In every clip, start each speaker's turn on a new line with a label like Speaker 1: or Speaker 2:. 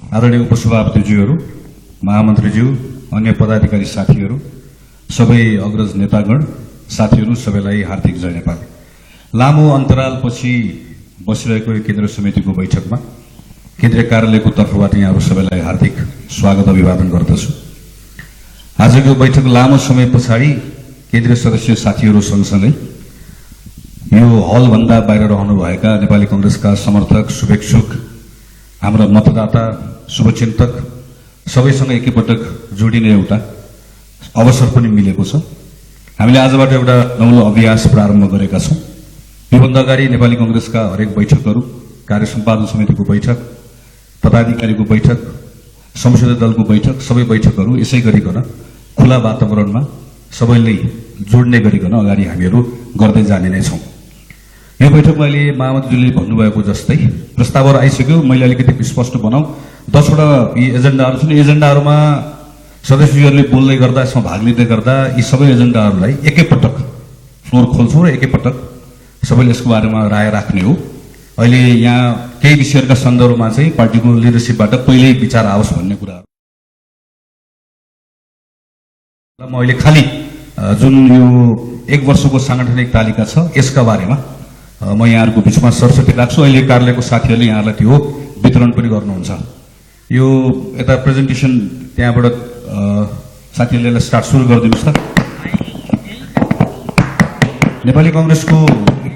Speaker 1: आदरणीय उपसभापतिज्यूहरू, महामन्त्रीज्यू, अन्य पदाधिकारी साथीहरू, सबै अग्रज नेतागण, साथीहरू सबैलाई हार्दिक जय नेपाल। लामो अन्तरालपछि बसिरहेको यो केन्द्र समितिको बैठकमा केन्द्रीय कार्यालयको तर्फबाट यहाँहरू सबैलाई हार्दिक स्वागत अभिवादन गर्दछु। आजको बैठक लामो समय पछाडि केन्द्रीय सदस्य साथीहरू सँगसँगै यो हलभन्दा बाहिर रहनुभएका नेपाली कांग्रेसका समर्थक, शुभेच्छुक, हाम्रा मतदाता, शुभचिन्तक सबैसँग एकैपटक जोडिने एउटा अवसर पनि मिलेको छ। हामीले आजबाट एउटा नौलो अभ्यास प्रारम्भ गरेका छौं। योभन्दा अगाडि नेपाली कांग्रेसका हरेक बैठकहरू, कार्य सम्पादन समितिको बैठक, पदाधिकारीको बैठक, संसदीय दलको बैठक, सबै बैठकहरू यसै गरिकन खुला वातावरणमा सबैले जोड्ने गरिकन अगाडि हामीहरू गर्दै जाने नै छौं। यो बैठकमा अहिले महामन्त्रीले भन्नुभएको जस्तै प्रस्तावहरू आइसक्यो। मैले अलिकति स्पष्ट बनाऊ, 10 वटा यी एजेन्डाहरू छन्। एजेन्डाहरूमा सदस्यहरूले बोल्दै गर्दा, यसमा भाग लिँदै गर्दा यी सबै एजेन्डाहरूलाई एकैपटक फ्लोर खोल्छौं र एकैपटक सबैले यसको बारेमा राय राख्ने हो। अहिले यहाँ केही विषयहरूका सन्दर्भमा चाहिँ पार्टीको लिडरसिपबाट पहिल्यै विचार आओस् भन्ने कुरा म अहिले खाली जुन यो 1 वर्षको सांगठनिक तालिका छ यसका बारेमा म यहाँहरूको बीचमा सरस्वती राख्छु। अहिले कार्यालयको साथीहरूले यहाँलाई त्यो वितरण पनि गर्नुहुन्छ। यो यता प्रेजेन्टेसन त्यहाँबाट साथीहरूले स्टार्ट सुरु गरिदिनुहोस् त। नेपाली कांग्रेसको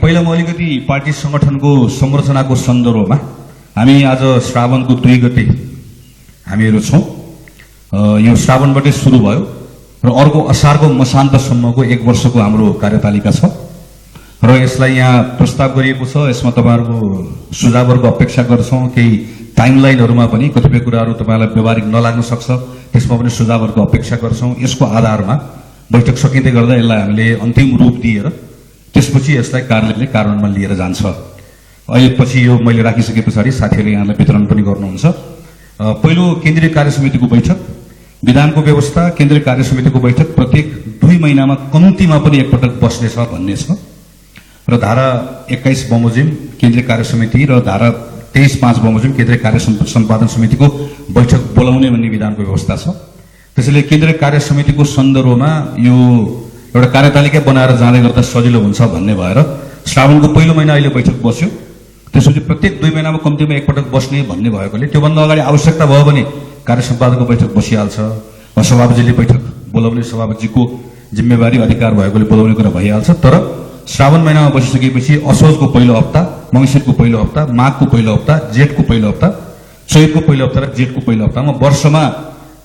Speaker 1: पहिला म अलिकति पार्टी संगठनको संरचनाको सन्दर्भमा हामी आज श्रावणको 2 गते हामीहरू छौं। यो श्रावणबाटै सुरु भयो र अर्को असारको मसान्तसम्मको 1 वर्षको हाम्रो कार्यतालिका छ र यसलाई यहाँ प्रस्ताव गरिएको छ। यसमा तपाईहरुको सुझावहरूको अपेक्षा गर्छौं। केही टाइमलाइनहरुमा पनि कतिपय कुराहरू तपाईलाई व्यवहारिक नलाग्न सक्छ, त्यसमा पनि सुझावहरूको अपेक्षा गर्छौं। यसको आधारमा बैठक सकिँदै गर्दा यसलाई हामीले अन्तिम रूप दिएर त्यसपछि यसलाई कार्यालयले कार्यान्वयनमा लिएर जान्छ। अहिले पछि यो मैले राखिसके पछाडि साथीहरूले यहाँलाई वितरण पनि गर्नुहुन्छ। पहिलो केन्द्रीय कार्य समितिको बैठक, विधानको व्यवस्था केन्द्रीय कार्य समितिको बैठक प्रत्येक 2 महिनामा कम्तीमा पनि एकपटक बस्नेछ भन्ने छ र धारा 21 बमोजिम केन्द्रीय कार्य समिति र धारा 23(5) बमोजिम केन्द्रीय कार्य सम्पादन समितिको बैठक बोलाउने भन्ने विधानको व्यवस्था छ। त्यसैले केन्द्रीय कार्य समितिको सन्दर्भमा यो एउटा कार्यतालिका बनाएर जाँदै गर्दा सजिलो हुन्छ भन्ने भएर श्रावणको पहिलो महिना अहिले बैठक बस्यो। त्यसपछि प्रत्येक 2 महिनामा कम्तीमा एकपटक बस्ने भन्ने भएकोले त्योभन्दा अगाडि आवश्यकता भयो भने कार्य सम्पादकको बैठक बसिहाल्छ। सभापतिले बैठक बोलाउने सभापतिको जिम्मेवारी अधिकार भएकोले बोलाउने कुरा भइहाल्छ। तर श्रावण महिनामा बसिसकेपछि असोजको पहिलो हप्ता, मंसिरको पहिलो हप्ता, माघको पहिलो हप्ता, जेठको पहिलो हप्ता, चैतको पहिलो हप्ता र जेठको पहिलो हप्तामा वर्षमा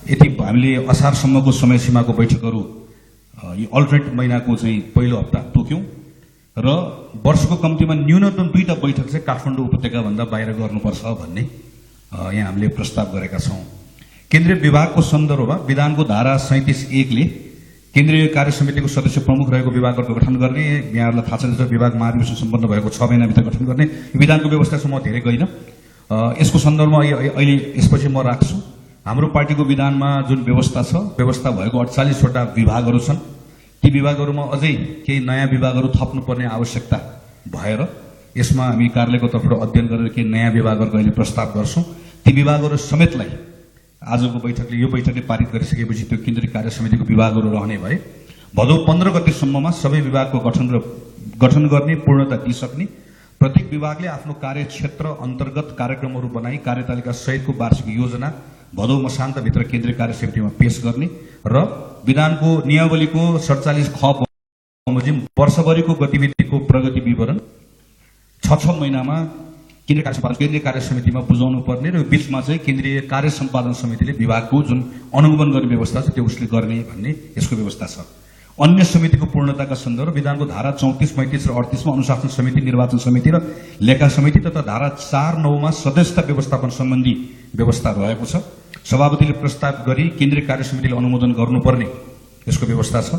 Speaker 1: यति हामीले असारसम्मको समय सीमाको बैठकहरू यो अल्टरनेट महिनाको चाहिँ पहिलो हप्ता तोक्यौं र वर्षको कम्तीमा न्यूनतम 2टा बैठक चाहिँ काठमाडौँ उपत्यका भन्दा बाहिर गर्नुपर्छ भन्ने यहाँ हामीले प्रस्ताव गरेका छौं। केन्द्रीय विभागको सन्दर्भमा विधानको धारा 37(1) ले केन्द्रीय कार्य समितिको सदस्य प्रमुख रहेको विभागहरूको गठन गर्ने, यहाँहरूलाई थाहा छ विभाग महाधिवेशन सम्पन्न भएको 6 महिनाभित्र गठन गर्ने विधानको व्यवस्थासम्म धेरै गइन। यसको सन्दर्भमा अहिले यसपछि म राख्छु। हाम्रो पार्टीको विधानमा जुन व्यवस्था छ, व्यवस्था भएको 48 वटा विभागहरू छन्। ती विभागहरूमा अझै केही नयाँ विभागहरू थप्नुपर्ने आवश्यकता भएर यसमा हामी कार्यालयको तर्फबाट अध्ययन गरेर केही नयाँ विभागहरूको अहिले प्रस्ताव गर्छौं। ती विभागहरू समेतलाई आजको बैठकले यो बैठकले पारित गरिसकेपछि त्यो केन्द्रीय कार्य समितिको विभागहरू रहने भए भदौ 15 गतेसम्ममा सबै विभागको गठन गर्ने पूर्णता दिइसक्ने, प्रत्येक विभागले आफ्नो कार्यक्षेत्र अन्तर्गत कार्यक्रमहरू बनाई कार्यतालिका सहितको वार्षिक योजना भदौ मसान्तभित्र केन्द्रीय कार्य समितिमा पेश गर्ने र विधानको नियमावलीको 47(ख) बमोजिम वर्षभरिको गतिविधिको प्रगति विवरण 6 महिनामा केन्द्रीय कार्य समितिमा बुझाउनु पर्ने र बीचमा चाहिँ केन्द्रीय कार्य सम्पादन समितिले विभागको जुन अनुगमन गर्ने व्यवस्था छ त्यो उसले गर्ने भन्ने यसको व्यवस्था छ। अन्य समितिको पूर्णताका सन्दर्भ विधानको धारा 34, 35 र 38 मा अनुशासन समिति, निर्वाचन समिति र लेखा समिति तथा धारा 4(9) मा सदस्यता व्यवस्थापन सम्बन्धी व्यवस्था रहेको छ। सभापतिले प्रस्ताव गरी केन्द्रीय कार्य समितिले अनुमोदन गर्नुपर्ने यसको व्यवस्था छ।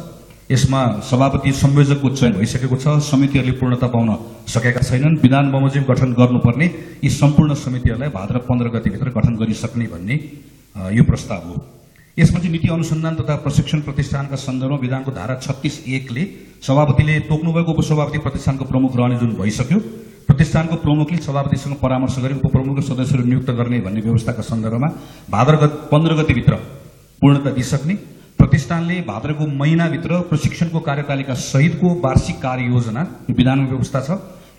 Speaker 1: यसमा सभापति संयोजकको चयन भइसकेको छ। समितिहरूले पूर्णता पाउन सकेका छैनन्। विधान बमोजिम गठन गर्नुपर्ने यी सम्पूर्ण समितिहरूलाई भाद्र 15 गतेभित्र गठन गरिसक्ने भन्ने यो प्रस्ताव हो। यसमा चाहिँ नीति अनुसन्धान तथा प्रशिक्षण प्रतिष्ठानका सन्दर्भमा विधानको धारा 36(1) ले सभापतिले तोक्नुभएको उपसभापति प्रतिष्ठानको प्रमुख रहने जुन भइसक्यो, प्रतिष्ठानको प्रमुखले सभापतिसँग परामर्श गरी उपप्रमुख र सदस्यहरू नियुक्त गर्ने भन्ने व्यवस्थाका सन्दर्भमा भाद्र 15 गतेभित्र पूर्णता दिइसक्ने, प्रतिष्ठानले भाद्रको महिनाभित्र प्रशिक्षणको कार्यतालिका सहितको वार्षिक कार्ययोजना विधानमा व्यवस्था छ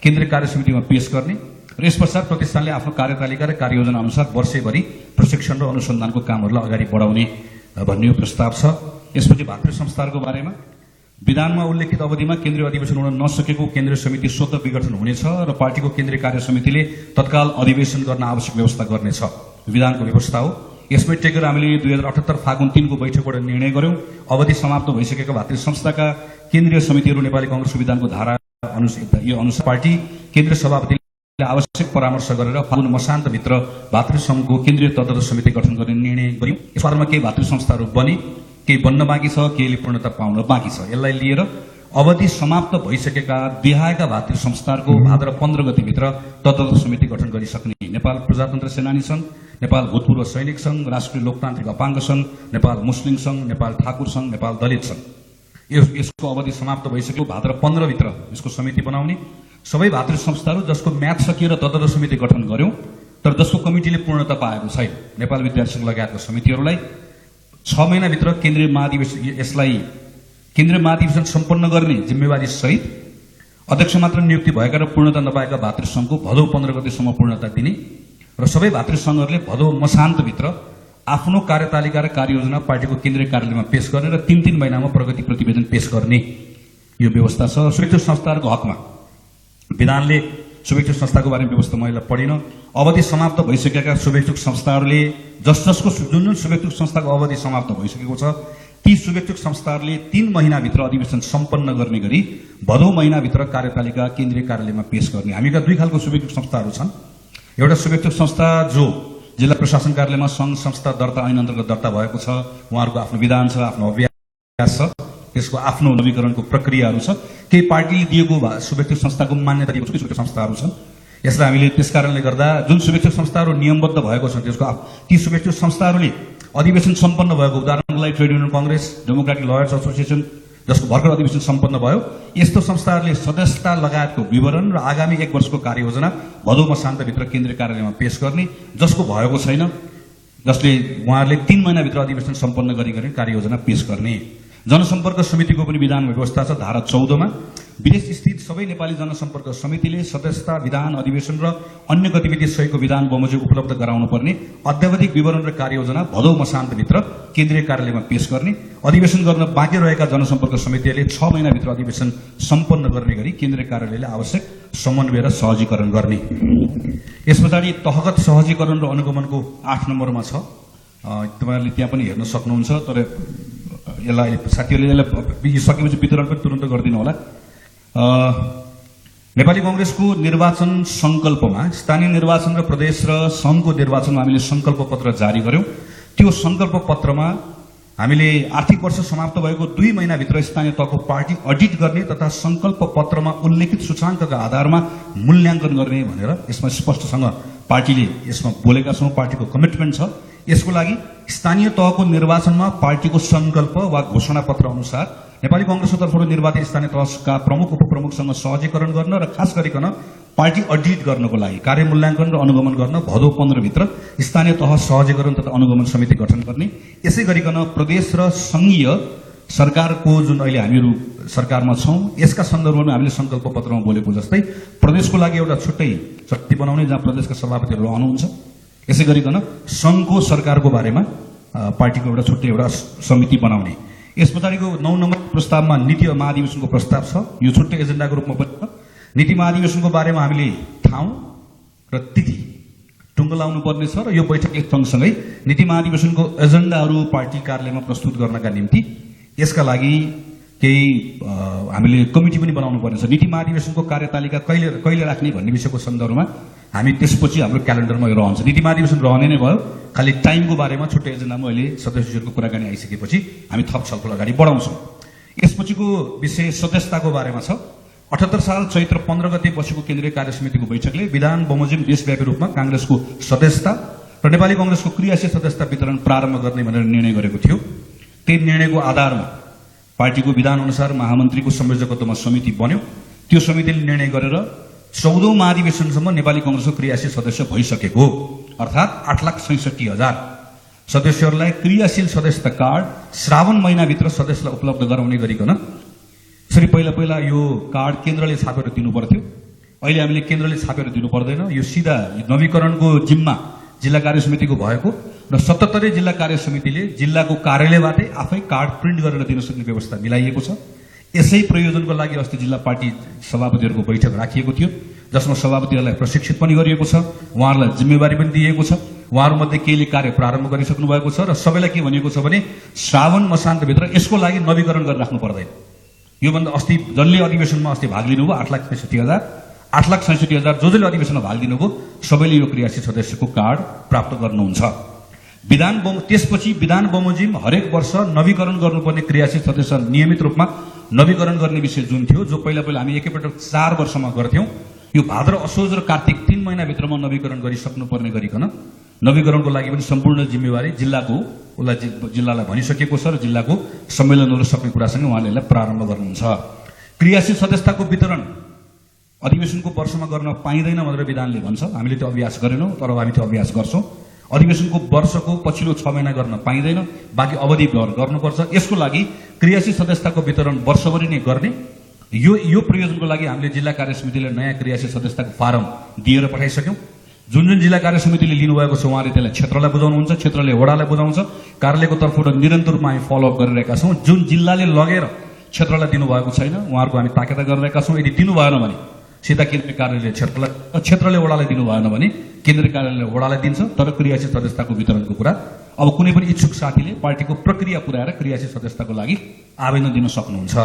Speaker 1: केन्द्रीय कार्य समितिमा पेश गर्ने र यस पश्चात प्रतिष्ठानले आफ्नो कार्यतालिका र कार्ययोजना अनुसार वर्षैभरि प्रशिक्षण र अनुसन्धानको कामहरूलाई अगाडि बढाउने भन्ने प्रस्ताव छ। यसपछि भातृ संस्थाहरूको बारेमा विधानमा उल्लेखित अवधिमा केन्द्रीय अधिवेशन हुन नसकेको केन्द्रीय समिति स्वतः विघटन हुनेछ र पार्टीको केन्द्रीय कार्य समितिले तत्काल अधिवेशन गर्न आवश्यक व्यवस्था गर्नेछ। विधानको व्यवस्था हो। यसमै टेकेर हामीले 2078 फागुन 3 को बैठकबाट निर्णय गर्यौं अवधि समाप्त भइसकेका भातृ संस्थाका केन्द्रीय समितिहरू नेपाली कांग्रेसको विधानको धारा अनुसार पार्टी केन्द्रीय सभापतिले आवश्यक परामर्श गरेर फागुन मसान्तभित्र भातृ संघको केन्द्रीय तदर्थ समिति गठन गर्ने निर्णय गर्यौं। यसमा केही भातृ संस्थाहरू बने, केही बन्न बाँकी छ, केहीले पूर्णता पाउन बाँकी छ। यसलाई लिएर अवधि समाप्त भइसकेका देहाएका भातृ संस्थाहरूको भाद्र 15 गतेभित्र तदर्थ समिति गठन गरिसक्ने नेपाल प्रजातन्त्र सेनानी संघ, नेपाल भूतपूर्व सैनिक संघ, राष्ट्रिय लोकतान्त्रिक अपाङ्ग संघ, नेपाल मुस्लिम संघ, नेपाल ठाकुर संघ, नेपाल दलित संघ, यसको अवधि समाप्त भइसक्यो। भाद्र 15 भित्र यसको समिति बनाउने सबै भातृ संस्थाहरू जसको म्याद सकिएर तदर्थ समिति गठन गर्यौं तर जसको कमिटिले पूर्णता पाएको छैन नेपाल विद्यार्थी संघ लगायतका समितिहरूलाई 6 महिनाभित्र केन्द्रीय महाधिवेशन सम्पन्न गर्ने जिम्मेवारी सहित अध्यक्ष मात्र नियुक्ति भएका र पूर्णता नपाएका भातृ संघको भदौ 15 गतेसम्म पूर्णता दिने र सबै भातृ संघहरूले भदौ मसान्तभित्र आफ्नो कार्यतालिका र कार्ययोजना पार्टीको केन्द्रीय कार्यालयमा पेश गर्ने र 3-3 महिनामा प्रगति प्रतिवेदन पेश गर्ने यो व्यवस्था छ। शुभेच्छुक संस्थाहरूको हकमा विधानले शुभेच्छुक संस्थाको बारेमा व्यवस्था मैले पढिन। अवधि समाप्त भइसकेका शुभेच्छुक संस्थाहरूले जसको जुन शुभेच्छुक संस्थाको अवधि समाप्त भइसकेको छ ती शुभेच्छुक संस्थाहरूले 3 महिनाभित्र अधिवेशन सम्पन्न गर्ने गरी भदौ महिनाभित्र कार्यतालिका केन्द्रीय कार्यालयमा पेश गर्ने। हामीका 2 खालको शुभेच्छुक संस्थाहरू छन्। एउटा शुभेच्छुक संस्था जो जिल्ला प्रशासन कार्यालयमा संघ संस्था दर्ता ऐन अन्तर्गत दर्ता भएको छ, उहाँहरूको आफ्नो विधान छ, आफ्नो अभ्यास छ, त्यसको आफ्नो नवीकरणको प्रक्रियाहरू छ। केही पार्टीले दिएको शुभेच्छुक संस्थाको मान्यता दिएको शुभेच्छुक संस्थाहरू छन्। यसलाई हामीले त्यसकारणले गर्दा जुन शुभेच्छुक संस्थाहरू नियमबद्ध भएको छ त्यसको ती शुभेच्छुक संस्थाहरूले अधिवेशन सम्पन्न भएको उदाहरणको लागि trade union Congress, democratic liars association जसको भर्खर अधिवेशन सम्पन्न भयो यस्तो संस्थाहरूले सदस्यता लगायतको विवरण र आगामी 1 वर्षको कार्ययोजना भदौ मसान्तभित्र केन्द्रीय कार्यालयमा पेश गर्ने, जसको भएको छैन जसले उहाँहरूले 3 महिनाभित्र अधिवेशन सम्पन्न गर्ने कार्ययोजना पेश गर्ने। जनसम्पर्क समितिको पनि विधानमा व्यवस्था छ। धारा 14 मा विदेश स्थित सबै नेपाली जनसम्पर्क समितिले सदस्यता विधान अधिवेशन र अन्य गतिविधि सहितको विधान बमोजिम उपलब्ध गराउनु पर्ने अत्यावधिक विवरण र कार्ययोजना भदौ मसान्तभित्र केन्द्रीय कार्यालयमा पेश गर्ने। अधिवेशन गर्न बाँकी रहेका जनसम्पर्क समितिहरूले 6 महिनाभित्र अधिवेशन सम्पन्न गर्ने गरी केन्द्रीय कार्यालयले आवश्यक समन्वय र सहजीकरण गर्ने। यस पछाडि तहगत सहजीकरण र अनुगमनको 8 नम्बरमा छ। तपाईहरुले त्यहाँ पनि हेर्न सक्नुहुन्छ। तर यसलाई साथीहरूले यसलाई सकेपछि वितरण पनि तुरन्त गरिदिनु होला। नेपाली कांग्रेसको निर्वाचन संकल्पमा स्थानीय निर्वाचन र प्रदेश र संघको निर्वाचनमा हामीले संकल्प पत्र जारी गर्यौं। त्यो संकल्प पत्रमा हामीले आर्थिक वर्ष समाप्त भएको 2 महिनाभित्र स्थानीय तहको पार्टी अडिट गर्ने तथा संकल्प पत्रमा उल्लेखित सूचाङ्कका आधारमा मूल्याङ्कन गर्ने भनेर यसमा स्पष्टसँग पार्टीले यसमा बोलेका छौं। पार्टीको कमिटमेन्ट छ। यसको लागि स्थानीय तहको निर्वाचनमा पार्टीको संकल्प वा घोषणा पत्र अनुसार नेपाली कांग्रेसको तर्फबाट निर्वाचित स्थानीय तहका प्रमुख उपप्रमुखसँग सहजीकरण गर्न र खास गरिकन पार्टी अडिट गर्नको लागि कार्य मूल्याङ्कन र अनुगमन गर्न भदौ 15 भित्र स्थानीय तह सहजीकरण तथा अनुगमन समिति गठन गर्ने। यसै गरिकन प्रदेश र संघीय सरकारको जुन अहिले हामीहरू सरकारमा छौं यसका सन्दर्भमा हामीले संकल्प पत्रमा बोलेको जस्तै प्रदेशको लागि एउटा छुट्टै शक्ति बनाउने जहाँ प्रदेशका सभापतिहरू रहनुहुन्छ। यसै गरिकन संघको सरकारको बारेमा पार्टीको एउटा छुट्टै एउटा समिति बनाउने। यस पछाडिको 9 नम्बर प्रस्तावमा नीति महाधिवेशनको प्रस्ताव छ। यो छुट्टै एजेन्डाको रूपमा पनि छ। नीति महाधिवेशनको बारेमा हामीले ठाउँ र तिथि टुङ्गो लाउनु पर्नेछ र यो बैठकले सँगसँगै नीति महाधिवेशनको एजेन्डाहरू पार्टी कार्यालयमा प्रस्तुत गर्नका निम्ति यसका लागि केही हामीले कमिटी पनि बनाउनु पर्नेछ। नीति महाधिवेशनको कार्यतालिका कहिले राख्ने भन्ने विषयको सन्दर्भमा हामी त्यसपछि हाम्रो क्यालेन्डरमा यो रहन्छ। नीति महाधिवेशन रहने नै भयो। खाली टाइमको बारेमा छुट्टै एजेन्डामा अहिले सदस्यहरूको कुराकानी आइसकेपछि हामी थप छलफल अगाडि बढाउँछौँ। यसपछिको विषय सदस्यताको बारेमा छ। 78 साल चैत्र 15 गते बसेको केन्द्रीय कार्य समितिको बैठकले विधान बमोजिम देशव्यापी रूपमा कांग्रेसको सदस्यता र नेपाली कांग्रेसको क्रियाशील सदस्यता वितरण प्रारम्भ गर्ने भनेर निर्णय गरेको थियो। त्यही निर्णयको आधारमा पार्टीको विधान अनुसार महामन्त्रीको संयोजकत्वमा समिति बन्यो। त्यो समितिले निर्णय गरेर 14औं महाधिवेशनसम्म नेपाली कांग्रेसको क्रियाशील सदस्य भइसकेको, अर्थात् 8,66,000 सदस्यहरूलाई क्रियाशील सदस्यता कार्ड श्रावण महिनाभित्र सदस्यलाई उपलब्ध गराउने गरिकन यसरी पहिला यो कार्ड केन्द्रले छापेर दिनु पर्थ्यो। अहिले हामीले केन्द्रले छापेर दिनु पर्दैन, यो सिधा नवीकरणको जिम्मा जिल्ला कार्य समितिको भएको र 77 जिल्ला कार्य समितिले जिल्लाको कार्यालयबाटै आफै कार्ड प्रिन्ट गरेर दिन सक्ने व्यवस्था मिलाइएको छ। यसै प्रयोजनको लागि अस्ति जिल्ला पार्टी सभापतिहरूको बैठक राखिएको थियो, जसमा सभापतिहरूलाई प्रशिक्षित पनि गरिएको छ, उहाँहरूलाई जिम्मेवारी पनि दिएको छ। उहाँहरूमध्ये केहीले कार्य प्रारम्भ गरिसक्नु भएको छ र सबैलाई के भनिएको छ भने श्रावण मसान्तभित्र यसको लागि नवीकरण गरिराख्नु पर्दैन। योभन्दा अस्ति जसले अधिवेशनमा अस्ति भाग लिनुभयो 8,66,000 जसले अधिवेशनमा भाग लिनुभयो सबैले यो क्रियाशील सदस्यको कार्ड प्राप्त गर्नुहुन्छ। त्यसपछि विधान बमोजिम हरेक वर्ष नवीकरण गर्नुपर्ने क्रियाशील सदस्य नियमित रूपमा नवीकरण गर्ने विषय जुन थियो, जो पहिला हामी एकैपटक 4 वर्षमा गर्थ्यौं, यो भाद्र असोज र कार्तिक 3 महिनाभित्रमा नवीकरण गरिसक्नुपर्ने गरिकन नवीकरणको लागि पनि सम्पूर्ण जिम्मेवारी जिल्लालाई भनिसकेको छ र जिल्लाको सम्मेलनहरू सक्ने कुरासँग उहाँले यसलाई प्रारम्भ गर्नुहुन्छ। क्रियाशील सदस्यताको वितरण अधिवेशनको वर्षमा गर्न पाइँदैन भनेर विधानले भन्छ। हामीले त्यो अभ्यास गरेनौं, तर हामी त्यो अभ्यास गर्छौं। अधिवेशनको वर्षको पछिल्लो 6 महिना गर्न पाइँदैन, बाँकी अवधि गर्नुपर्छ। यसको लागि क्रियाशील सदस्यताको वितरण वर्षभरि नै गर्ने यो प्रयोजनको लागि हामीले जिल्ला कार्य समितिले नयाँ क्रियाशील सदस्यताको फारम दिएर पठाइसक्यौं। जुन जिल्ला कार्य समितिले लिनुभएको छ उहाँले त्यसलाई क्षेत्रलाई बुझाउनुहुन्छ, क्षेत्रले वडालाई बुझाउँछ। कार्यालयको तर्फबाट निरन्तर रूपमा हामी फलोअप गरिरहेका छौं। जुन जिल्लाले लगेर क्षेत्रलाई दिनुभएको छैन उहाँहरूको हामी ताकेता गरिरहेका छौं। यदि दिनु भएन भने सिधा केन्द्रीय कार्यालयले क्षेत्रले वडालाई दिनु भएन भने केन्द्रीय कार्यालयले वडालाई दिन्छ। तर क्रियाशील सदस्यताको वितरणको कुरा अब कुनै पनि इच्छुक साथीले पार्टीको प्रक्रिया पुर्याएर क्रियाशील सदस्यताको लागि आवेदन दिन सक्नुहुन्छ।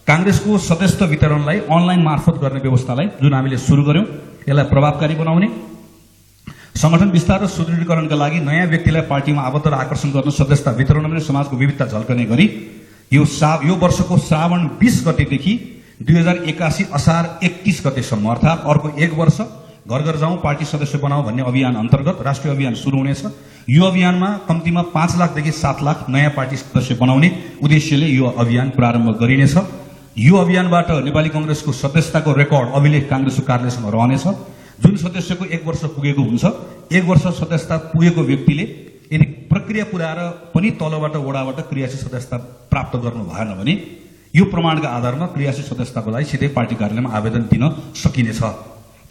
Speaker 1: कांग्रेसको सदस्य वितरणलाई अनलाइन मार्फत गर्ने व्यवस्थालाई जुन हामीले सुरु गर्यौं, यसलाई प्रभावकारी बनाउने, संगठन विस्तार र सुदृढीकरणका लागि नयाँ व्यक्तिलाई पार्टीमा आबद्ध र आकर्षण गर्न सदस्यता वितरणमा समाजको विविधता झल्कने गरी यो वर्षको श्रावण 20 गतेदेखि 2081 असार 31 गतेसम्म, अर्थात् अर्को 1 वर्ष घर घर जाउँ पार्टी सदस्य बनाऊ भन्ने अभियान अन्तर्गत राष्ट्रिय अभियान सुरु हुनेछ। यो अभियानमा कम्तीमा 5 लाखदेखि 7 लाख नयाँ पार्टी सदस्य बनाउने उद्देश्यले यो अभियान प्रारम्भ गरिनेछ। यो अभियानबाट नेपाली कांग्रेसको सदस्यताको रेकर्ड अभिलेख कांग्रेसको कार्यालयसँग रहनेछ। जुन सदस्यको 1 वर्ष पुगेको हुन्छ, 1 वर्ष सदस्यता पुगेको व्यक्तिले यदि प्रक्रिया पुर्याएर पनि तलबाट वडाबाट क्रियाशील सदस्यता प्राप्त गर्नु भएन भने यो प्रमाणका आधारमा क्रियाशील सदस्यताको लागि सिधै पार्टी कार्यालयमा आवेदन दिन सकिनेछ।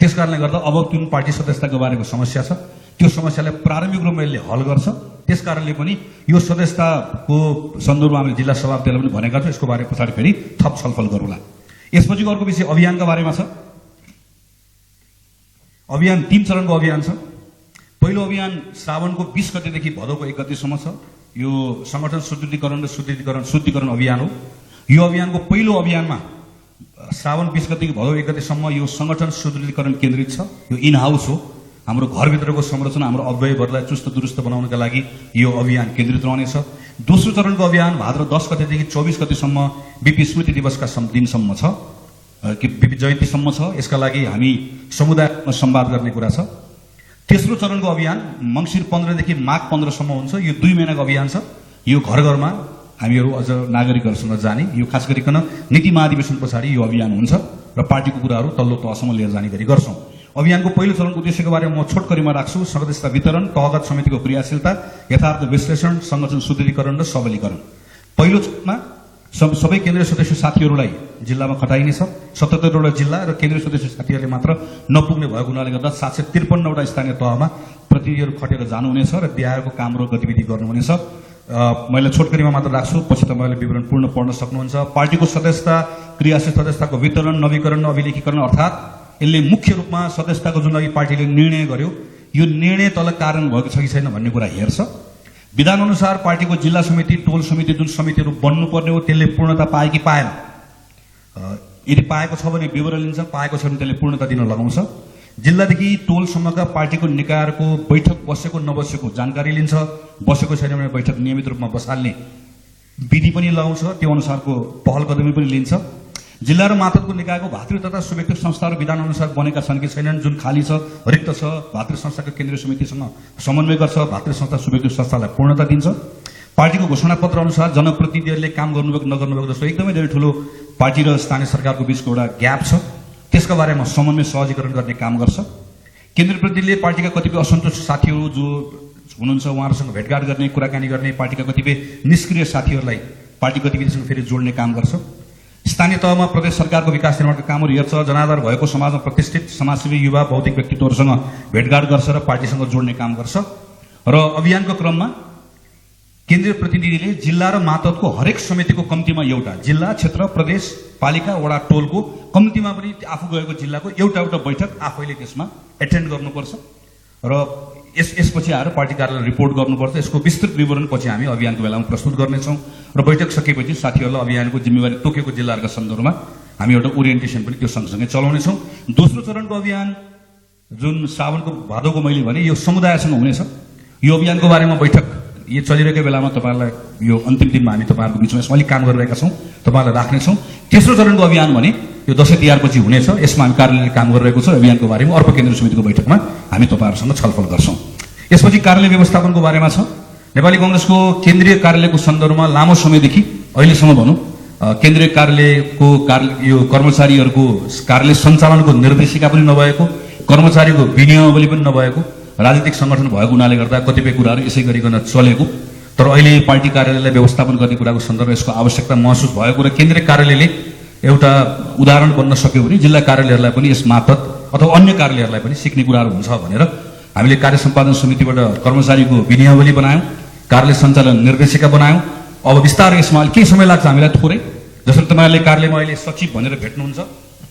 Speaker 1: त्यसकारणले गर्दा अब जुन पार्टी सदस्यताको बारेको समस्या छ त्यो समस्यालाई प्रारम्भिक रूपमा यसले हल गर्छ। त्यसकारणले पनि यो सदस्यताको सन्दर्भमा हामीले जिल्ला सभापतिलाई पनि भनेका छौं, यसको बारे पछाडि फेरि थप छलफल गरौँला। यसपछि अर्को विषय अभियानका बारेमा छ। अभियान 3 चरणको अभियान छ। पहिलो अभियान श्रावणको 20 गतेदेखि भदौको 1 गतेसम्म छ। यो संगठन सुदृढीकरण र शुद्धिकरण अभियान हो। यो अभियानको पहिलो अभियानमा श्रावण 20 गतेदेखि भदौ 1 गतेसम्म यो संगठन सुदृढीकरण केन्द्रित छ। यो इन हाउस हो। हाम्रो घरभित्रको संरचना, हाम्रो अव्ययहरूलाई चुस्त दुरुस्त बनाउनका लागि यो अभियान केन्द्रित रहनेछ। दोस्रो चरणको अभियान भाद्र 10 गतेदेखि 24 गतेसम्म बीपी स्मृति दिवसका दिनसम्म छ, बीपी जयन्तीसम्म छ। यसका लागि हामी समुदायमा संवाद गर्ने कुरा छ। तेस्रो चरणको अभियान मंसिर 15 देखि माघ 15 सम्म हुन्छ। यो 2 महिनाको अभियान छ। यो घर घरमा हामीहरू अझ नागरिकहरूसँग जाने, यो खास गरिकन नीति महाधिवेशन पछाडि यो अभियान हुन्छ र पार्टीको कुराहरू तल्लो तहसम्म लिएर जाने गरी गर्छौं। अभियानको पहिलो चरणको उद्देश्यको बारेमा म छोटकरीमा राख्छु। सदस्यता वितरण, तहगत समितिको क्रियाशीलता, यथार्थ विश्लेषण, संगठन सुदृढीकरण र सबलीकरण। पहिलो चरणमा सबै केन्द्रीय सदस्य साथीहरूलाई जिल्लामा खटाइनेछ। 77 वटा जिल्ला र केन्द्रीय सदस्य साथीहरूले मात्र नपुग्ने भएको हुनाले गर्दा 753 वटा स्थानीय तहमा प्रतिनिधिहरू खटेर जानुहुनेछ र बिहारको काम र गतिविधि गर्नुहुनेछ। मैले छोटकरीमा मात्र राख्छु, पछि तपाईले विवरण पूर्ण पढ्न सक्नुहुन्छ। पार्टीको सदस्यता, क्रियाशील सदस्यताको वितरण, नवीकरण, अभिलेखीकरण, अर्थात् यसले मुख्य रूपमा सदस्यताको जुन अघि पार्टीले निर्णय गर्यो यो निर्णय तल कारण भएको छ कि छैन भन्ने कुरा हेर्छ। विधान अनुसार पार्टीको जिल्ला समिति, टोल समिति जुन समितिहरू बन्नुपर्ने हो त्यसले पूर्णता पाए कि पाएन। यदि पाएको छ भने विवरण लिन्छ, पाएको छ भने त्यसले पूर्णता दिन लगाउँछ। जिल्लादेखि टोलसम्मका पार्टीको निकायहरूको बैठक बसेको नबसेको जानकारी लिन्छ। बसेको छैन भने बैठक नियमित रूपमा बसाल्ने विधि पनि लगाउँछ। त्यो अनुसारको पहल कदमी पनि लिन्छ। जिल्ला र मातहतको निकायको भातृ तथा सुव्यक्ति संस्थाहरू विधान अनुसार बनेका छन् कि छैनन्, जुन खाली छ, रिक्त छ, भातृ संस्थाको केन्द्रीय समितिसँग समन्वय गर्छ, भातृ संस्था सुव्यक्ति संस्थालाई पूर्णता दिन्छ। पार्टीको घोषणापत्र अनुसार जनप्रतिनिधिहरूले काम गर्नुभएको नगर्नुभएको जस्तो एकदमै धेरै ठूलो पार्टी र स्थानीय सरकारको बीचको एउटा ग्याप छ। त्यसका बारेमा समन्वय सहजीकरण गर्ने काम गर्छ। केन्द्रीय प्रतिनिधिले पार्टीका कतिपय असन्तुष्ट साथीहरू जो हुनुहुन्छ उहाँहरूसँग भेटघाट गर्ने, कुराकानी गर्ने, पार्टीका कतिपय निष्क्रिय साथीहरूलाई पार्टी गतिविधिसँग फेरि जोड्ने काम गर्छ। स्थानीय तहमा प्रदेश सरकारको विकास निर्माणका कामहरू हेर्छ, जनाधार भएको समाजमा प्रतिष्ठित समाजसेवी युवा बौद्धिक व्यक्तित्वहरूसँग भेटघाट गर्छ र पार्टीसँग जोड्ने काम गर्छ। र अभियानको क्रममा केन्द्रीय प्रतिनिधिले जिल्ला र मातहतको हरेक समितिको कम्तीमा एउटा जिल्ला, क्षेत्र, प्रदेश, पालिका, वडा, टोलको कम्तीमा पनि आफू गएको जिल्लाको एउटा बैठक आफैले त्यसमा एटेन्ड गर्नुपर्छ र यसपछि आएर पार्टी कार्यालय रिपोर्ट गर्नुपर्छ। यसको विस्तृत विवरण पछि हामी अभियानको बेलामा प्रस्तुत गर्नेछौँ र बैठक सकेपछि साथीहरूलाई अभियानको जिम्मेवारी तोकेको जिल्लाहरूका सन्दर्भमा हामी एउटा ओरिएन्टेसन पनि त्यो सँगसँगै चलाउनेछौँ। दोस्रो चरणको अभियान जुन श्रावणको भादोको मैले भने यो समुदायसँग हुनेछ। यो अभियानको बारेमा बैठक यो चलिरहेको बेलामा तपाईँहरूलाई यो अन्तिम दिनमा हामी तपाईँहरूको बिचमा यसमा अलिक काम गरिरहेका छौँ, तपाईँहरूलाई राख्नेछौँ। तेस्रो चरणको अभियान भने यो दसैँ तिहारपछि हुनेछ। यसमा हामी कार्यालयले काम गरिरहेको छ। अभियानको बारेमा अर्को केन्द्रीय समितिको बैठकमा हामी तपाईँहरूसँग छलफल गर्छौँ। यसपछि कार्यालय व्यवस्थापनको बारेमा छ। नेपाली कङ्ग्रेसको केन्द्रीय कार्यालयको सन्दर्भमा लामो समयदेखि अहिलेसम्म भनौँ केन्द्रीय कार्यालयको यो कर्मचारीहरूको कार्यालय सञ्चालनको निर्देशिका पनि नभएको, कर्मचारीको विनियमावली पनि नभएको, राजनीतिक सङ्गठन भएको हुनाले गर्दा कतिपय कुराहरू यसै गरिकन चलेको। तर अहिले पार्टी कार्यालयलाई व्यवस्थापन गर्ने कुराको सन्दर्भमा यसको आवश्यकता महसुस भएको र केन्द्रीय कार्यालयले एउटा उदाहरण बन्न सक्यो भने जिल्ला कार्यालयहरूलाई पनि यस मार्फत अथवा अन्य कार्यालयहरूलाई पनि सिक्ने कुराहरू हुन्छ भनेर हामीले कार्य सम्पादन समितिबाट कर्मचारीको विनियमावली बनायौँ, कार्यालय सञ्चालन निर्देशिका बनायौँ। अब बिस्तारै यसमा केही समय लाग्छ हामीलाई थोरै। जसरी तपाईँहरूले कार्यालयमा अहिले सचिव भनेर भेट्नुहुन्छ,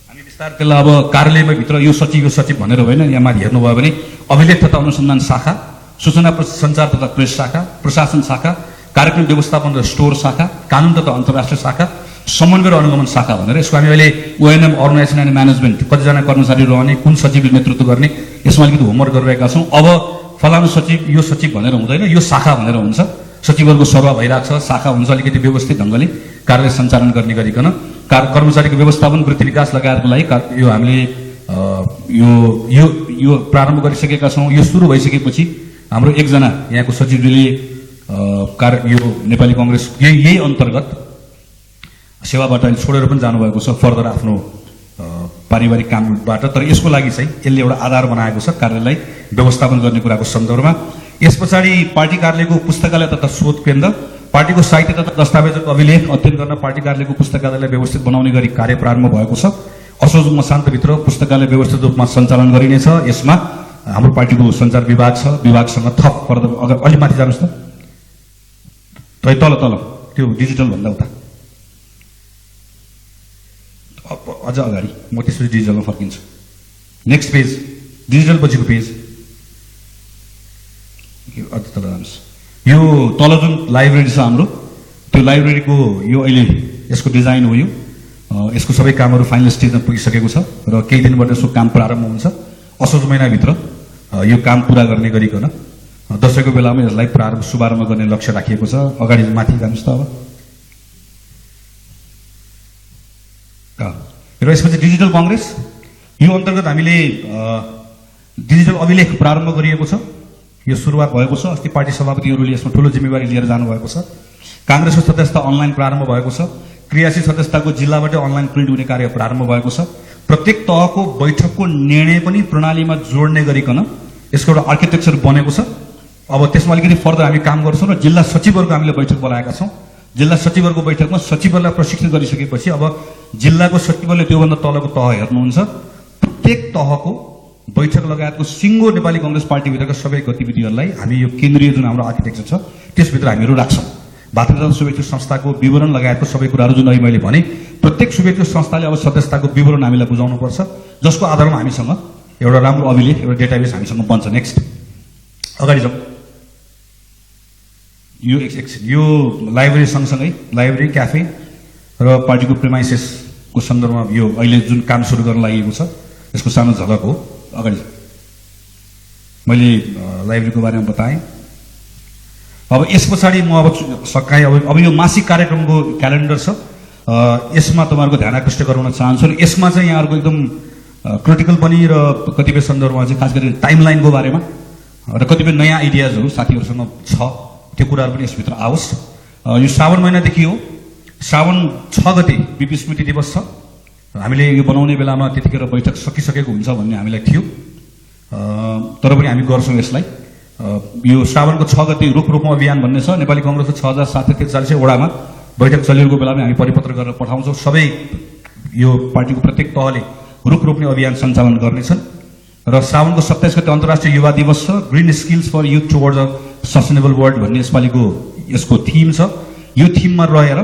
Speaker 1: हामी बिस्तारै त्यसलाई अब कार्यालयमा भित्र यो सचिव भनेर होइन, यहाँ माथि हेर्नुभयो भने अभिलेख तथा अनुसन्धान शाखा, सूचना सञ्चार तथा प्रेस शाखा, प्रशासन शाखा, कार्यक्रम व्यवस्थापन र स्टोर शाखा, कानुन तथा अन्तर्राष्ट्रिय शाखा, समन्वय र अनुगमन शाखा भनेर यसको हामी अहिले ओएनएम अर्गनाइजेसन एन्ड म्यानेजमेन्ट कतिजना कर्मचारी रहने, कुन सचिवले नेतृत्व गर्ने, यसमा अलिकति होमवर्क गरिरहेका छौँ। अब फलानु सचिव यो सचिव भनेर हुँदैन, यो शाखा भनेर हुन्छ। सचिवहरूको सरुवा भइरहेको छ, शाखा हुन्छ। अलिकति व्यवस्थित ढङ्गले कार्यालय सञ्चालन गर्ने गरिकन कर्मचारीको व्यवस्थापन, वृत्ति विकास लगायतको लागि यो हामीले यो प्रारम्भ गरिसकेका छौँ। यो सुरु भइसकेपछि हाम्रो एकजना यहाँको सचिवले यो नेपाली कङ्ग्रेस यही अन्तर्गत सेवाबाट छोडेर पनि जानुभएको छ फर्दर आफ्नो पारिवारिक कामबाट। तर यसको लागि चाहिँ यसले एउटा आधार बनाएको छ कार्यालय व्यवस्थापन गर्ने कुराको सन्दर्भमा। यस पछाडि पार्टी कार्यालयको पुस्तकालय तथा शोध केन्द्र, पार्टीको साहित्य तथा दस्तावेजको अभिलेख अध्ययन गर्न पार्टी कार्यालयको पुस्तकालयलाई व्यवस्थित बनाउने गरी कार्य प्रारम्भ भएको छ। असोज मसान्तभित्र पुस्तकालय व्यवस्थित रूपमा सञ्चालन गरिनेछ। यसमा हाम्रो पार्टीको सञ्चार विभाग छ, विभागसँग थप फर्दर अगर अलि माथि जानुहोस् त, तल त्यो डिजिटल भन्दा उता अझ अगाडि, म त्यसपछि डिजिटलमा फर्किन्छु। नेक्स्ट पेज, डिजिटल पछिको पेज, अझ तल जानुहोस्। यो तल जुन लाइब्रेरी छ हाम्रो, त्यो लाइब्रेरीको यो अहिले यसको डिजाइन हो। यसको सबै कामहरू फाइनल स्टेजमा पुगिसकेको छ र केही दिनबाट यसको काम प्रारम्भ हुन्छ। असोज महिनाभित्र यो काम पुरा गर्ने गरिकन दसैँको बेलामा यसलाई शुभारम्भ गर्ने लक्ष्य राखिएको छ। अगाडि माथि जानुहोस् त अब। र यसपछि डिजिटल कङ्ग्रेस, यो अन्तर्गत हामीले डिजिटल अभिलेख प्रारम्भ गरिएको छ। यो सुरुवात भएको छ। अस्ति पार्टी सभापतिहरूले यसमा ठुलो जिम्मेवारी लिएर जानुभएको छ। काङ्ग्रेसको सदस्यता अनलाइन प्रारम्भ भएको छ। क्रियाशील सदस्यताको जिल्लाबाटै अनलाइन प्रिन्ट हुने कार्य प्रारम्भ भएको छ। प्रत्येक तहको बैठकको निर्णय पनि प्रणालीमा जोड्ने गरिकन यसको एउटा आर्किटेक्चर बनेको छ। अब त्यसमा अलिकति फर्दर हामी काम गर्छौँ र जिल्ला सचिवहरूको हामीले बैठक बोलाएका छौँ। जिल्ला सचिवहरूको बैठकमा सचिवहरूलाई प्रशिक्षित गरिसकेपछि अब जिल्लाको सचिवले त्योभन्दा तलको तह हेर्नुहुन्छ। प्रत्येक तहको बैठक लगायतको सिङ्गो नेपाली कङ्ग्रेस पार्टीभित्रका सबै गतिविधिहरूलाई हामी यो केन्द्रीय जुन हाम्रो आर्किटेक्चर छ त्यसभित्र हामीहरू राख्छौँ। भातृ शुभेच्छुक संस्थाको विवरण लगायतको सबै कुराहरू जुन अहिले मैले भने, प्रत्येक शुभेच्छुक संस्थाले अब सदस्यताको विवरण हामीलाई बुझाउनुपर्छ, जसको आधारमा हामीसँग एउटा राम्रो अभिलेख, एउटा डेटाबेस हामीसँग बन्छ। नेक्स्ट अगाडि जाउँ। यो लाइब्रेरी सँगसँगै लाइब्रेरी, क्याफे र पार्टीको प्रेमाइसेसको सन्दर्भमा यो अहिले जुन काम सुरु गर्न लागेको छ यसको सानो झलक हो। अगाडि मैले लाइब्रेरीको बारेमा बताएँ। अब यस पछाडि म अब सकाएँ अब यो मासिक कार्यक्रमको क्यालेन्डर छ। यसमा तपाईँहरूको ध्यान आकृष्ट गराउन चाहन्छु र यसमा चाहिँ यहाँहरूको एकदम क्रिटिकल पनि र कतिपय सन्दर्भमा चाहिँ खास गरी टाइमलाइनको बारेमा र कतिपय नयाँ आइडियाजहरू साथीहरूसँग छ, त्यो कुराहरू पनि यसभित्र आओस्। यो श्रावण महिनादेखि हो। श्रावण 6 गते विपी स्मृति दिवस छ। हामीले यो बनाउने बेलामा त्यतिखेर बैठक सकिसकेको हुन्छ भन्ने हामीलाई थियो, तर पनि हामी गर्छौँ यसलाई। यो श्रावणको 6 गते रुखरोपौँ अभियान भन्ने छ। नेपाली कङ्ग्रेसको 6743 वडामा बैठक चलिरहेको बेलामा हामी परिपत्र गरेर पठाउँछौँ। सबै यो पार्टीको प्रत्येक तहले रुख रोप्ने अभियान सञ्चालन गर्नेछन्। र श्रावणको 27 गते अन्तर्राष्ट्रिय युवा दिवस छ। Green skills for youth towards a sustainable world भन्ने यसपालिको यसको थिम छ। यो थिममा रहेर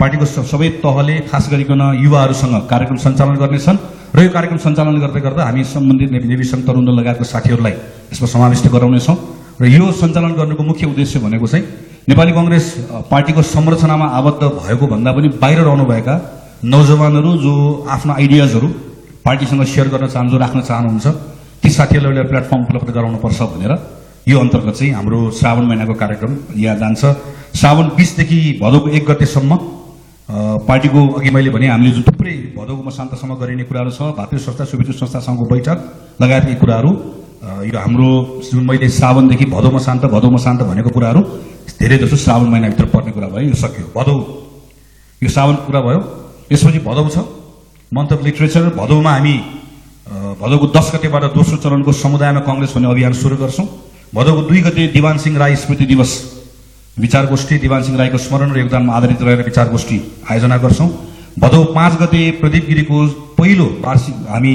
Speaker 1: पार्टीको सबै तहले खास गरिकन युवाहरूसँग कार्यक्रम सञ्चालन गर्नेछन् र यो कार्यक्रम सञ्चालन गर्दै गर्दा हामी सम्बन्धित नेवी सङ्घ तरुण दल लगायतका साथीहरूलाई यसमा समाविष्ट गराउनेछौँ। र यो सञ्चालन गर्नुको मुख्य उद्देश्य भनेको चाहिँ नेपाली कङ्ग्रेस पार्टीको संरचनामा आबद्ध भएको भन्दा पनि बाहिर रहनुभएका नौजवानहरू जो आफ्नो आइडियाजहरू पार्टीसँग सेयर गर्न चाहन्छ, राख्न चाहनुहुन्छ, ती साथीहरूलाई एउटा प्लेटफर्म उपलब्ध गराउनुपर्छ भनेर यो अन्तर्गत चाहिँ हाम्रो श्रावण महिनाको कार्यक्रम यहाँ जान्छ। श्रावण 20 देखि भदौको 1 गतेसम्म पार्टीको अघि मैले भने हामीले जुन थुप्रै भदौको मसान्तसम्म गरिने कुराहरू छ, भातृ संस्था सुवितृ संस्थासँगको बैठक लगायतका कुराहरू, यो हाम्रो जुन मैले श्रावणदेखि भदौ मसान्त भनेको कुराहरू धेरै जसो श्रावण महिनाभित्र पर्ने कुरा भयो। यो सक्यो, भदौ यो श्रावणको कुरा भयो। यसपछि भदौ छ, मन्थ अफ लिटरेचर। भदौमा हामी भदौको 10 गतेबाट दोस्रो चरणको समुदायमा कङ्ग्रेस भन्ने अभियान सुरु गर्छौँ। भदौको 2 गते दिवान सिंह राई स्मृति दिवस विचारगोष्ठी, दिवान सिंह राईको स्मरण र योगदानमा आधारित रहेर विचारगोष्ठी आयोजना गर्छौँ। भदौ 5 गते प्रदीप गिरीको पहिलो हामी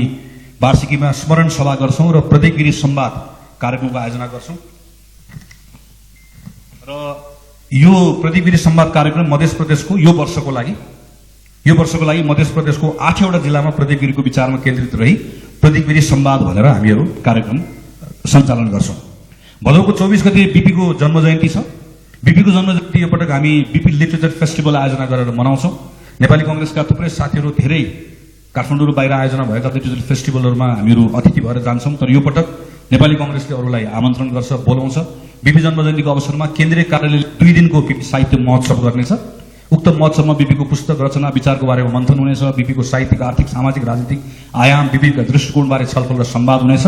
Speaker 1: वार्षिकीमा स्मरण सभा गर्छौँ र प्रदीप गिरी संवाद कार्यक्रमको आयोजना गर्छौँ। र यो प्रदीप गिरी संवाद कार्यक्रम मध्य प्रदेशको यो वर्षको लागि मध्य प्रदेशको 8वटा जिल्लामा प्रदीप गिरीको विचारमा केन्द्रित रही प्रदीप गिरी संवाद भनेर हामीहरू कार्यक्रम सञ्चालन गर्छौँ। भदौको 24 गते बीपीको जन्म जयन्ती छ। बीपीको जन्म जयन्ती यो पटक हामी बीपी लिटरेचर फेस्टिभल आयोजना गरेर मनाउँछौँ। नेपाली कङ्ग्रेसका थुप्रै साथीहरू धेरै काठमाडौँ बाहिर आयोजना भएका लिटरेचर फेस्टिभलहरूमा हामीहरू अतिथि भएर जान्छौँ, तर यो पटक नेपाली कङ्ग्रेसले अरूलाई आमन्त्रण गर्छ, बोलाउँछ। बीपी जन्म जयन्तीको अवसरमा केन्द्रीय कार्यालयले 2 दिनको बीपी साहित्य महोत्सव गर्नेछ। उक्त महोत्सवमा बीपीको पुस्तक रचना विचारको बारेमा मन्थन हुनेछ, बीपीको साहित्यिक, आर्थिक, सामाजिक, राजनीतिक आयाम, बीपीका दृष्टिकोणबारे छलफल र संवाद हुनेछ।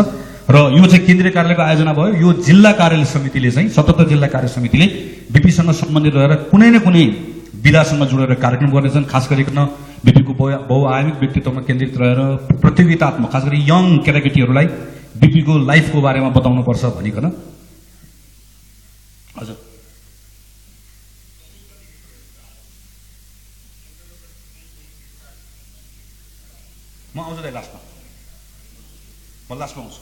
Speaker 1: र यो चाहिँ केन्द्रीय कार्यालयको आयोजना भयो। यो जिल्ला कार्यालय समितिले चाहिँ 77 जिल्ला कार्य समितिले बीपीसँग सम्बन्धित रहेर कुनै न कुनै विधासँग जोडेर कार्यक्रम गर्नेछन्। खास गरिकन बीपीको बहुआयामिक व्यक्तित्वमा केन्द्रित रहेर प्रतियोगितात्मक, खास गरी यङ केटाकेटीहरूलाई बीपीको लाइफको बारेमा बताउनुपर्छ भनिकन। हजुर, म आउँछु त लास्टमा, आउँछु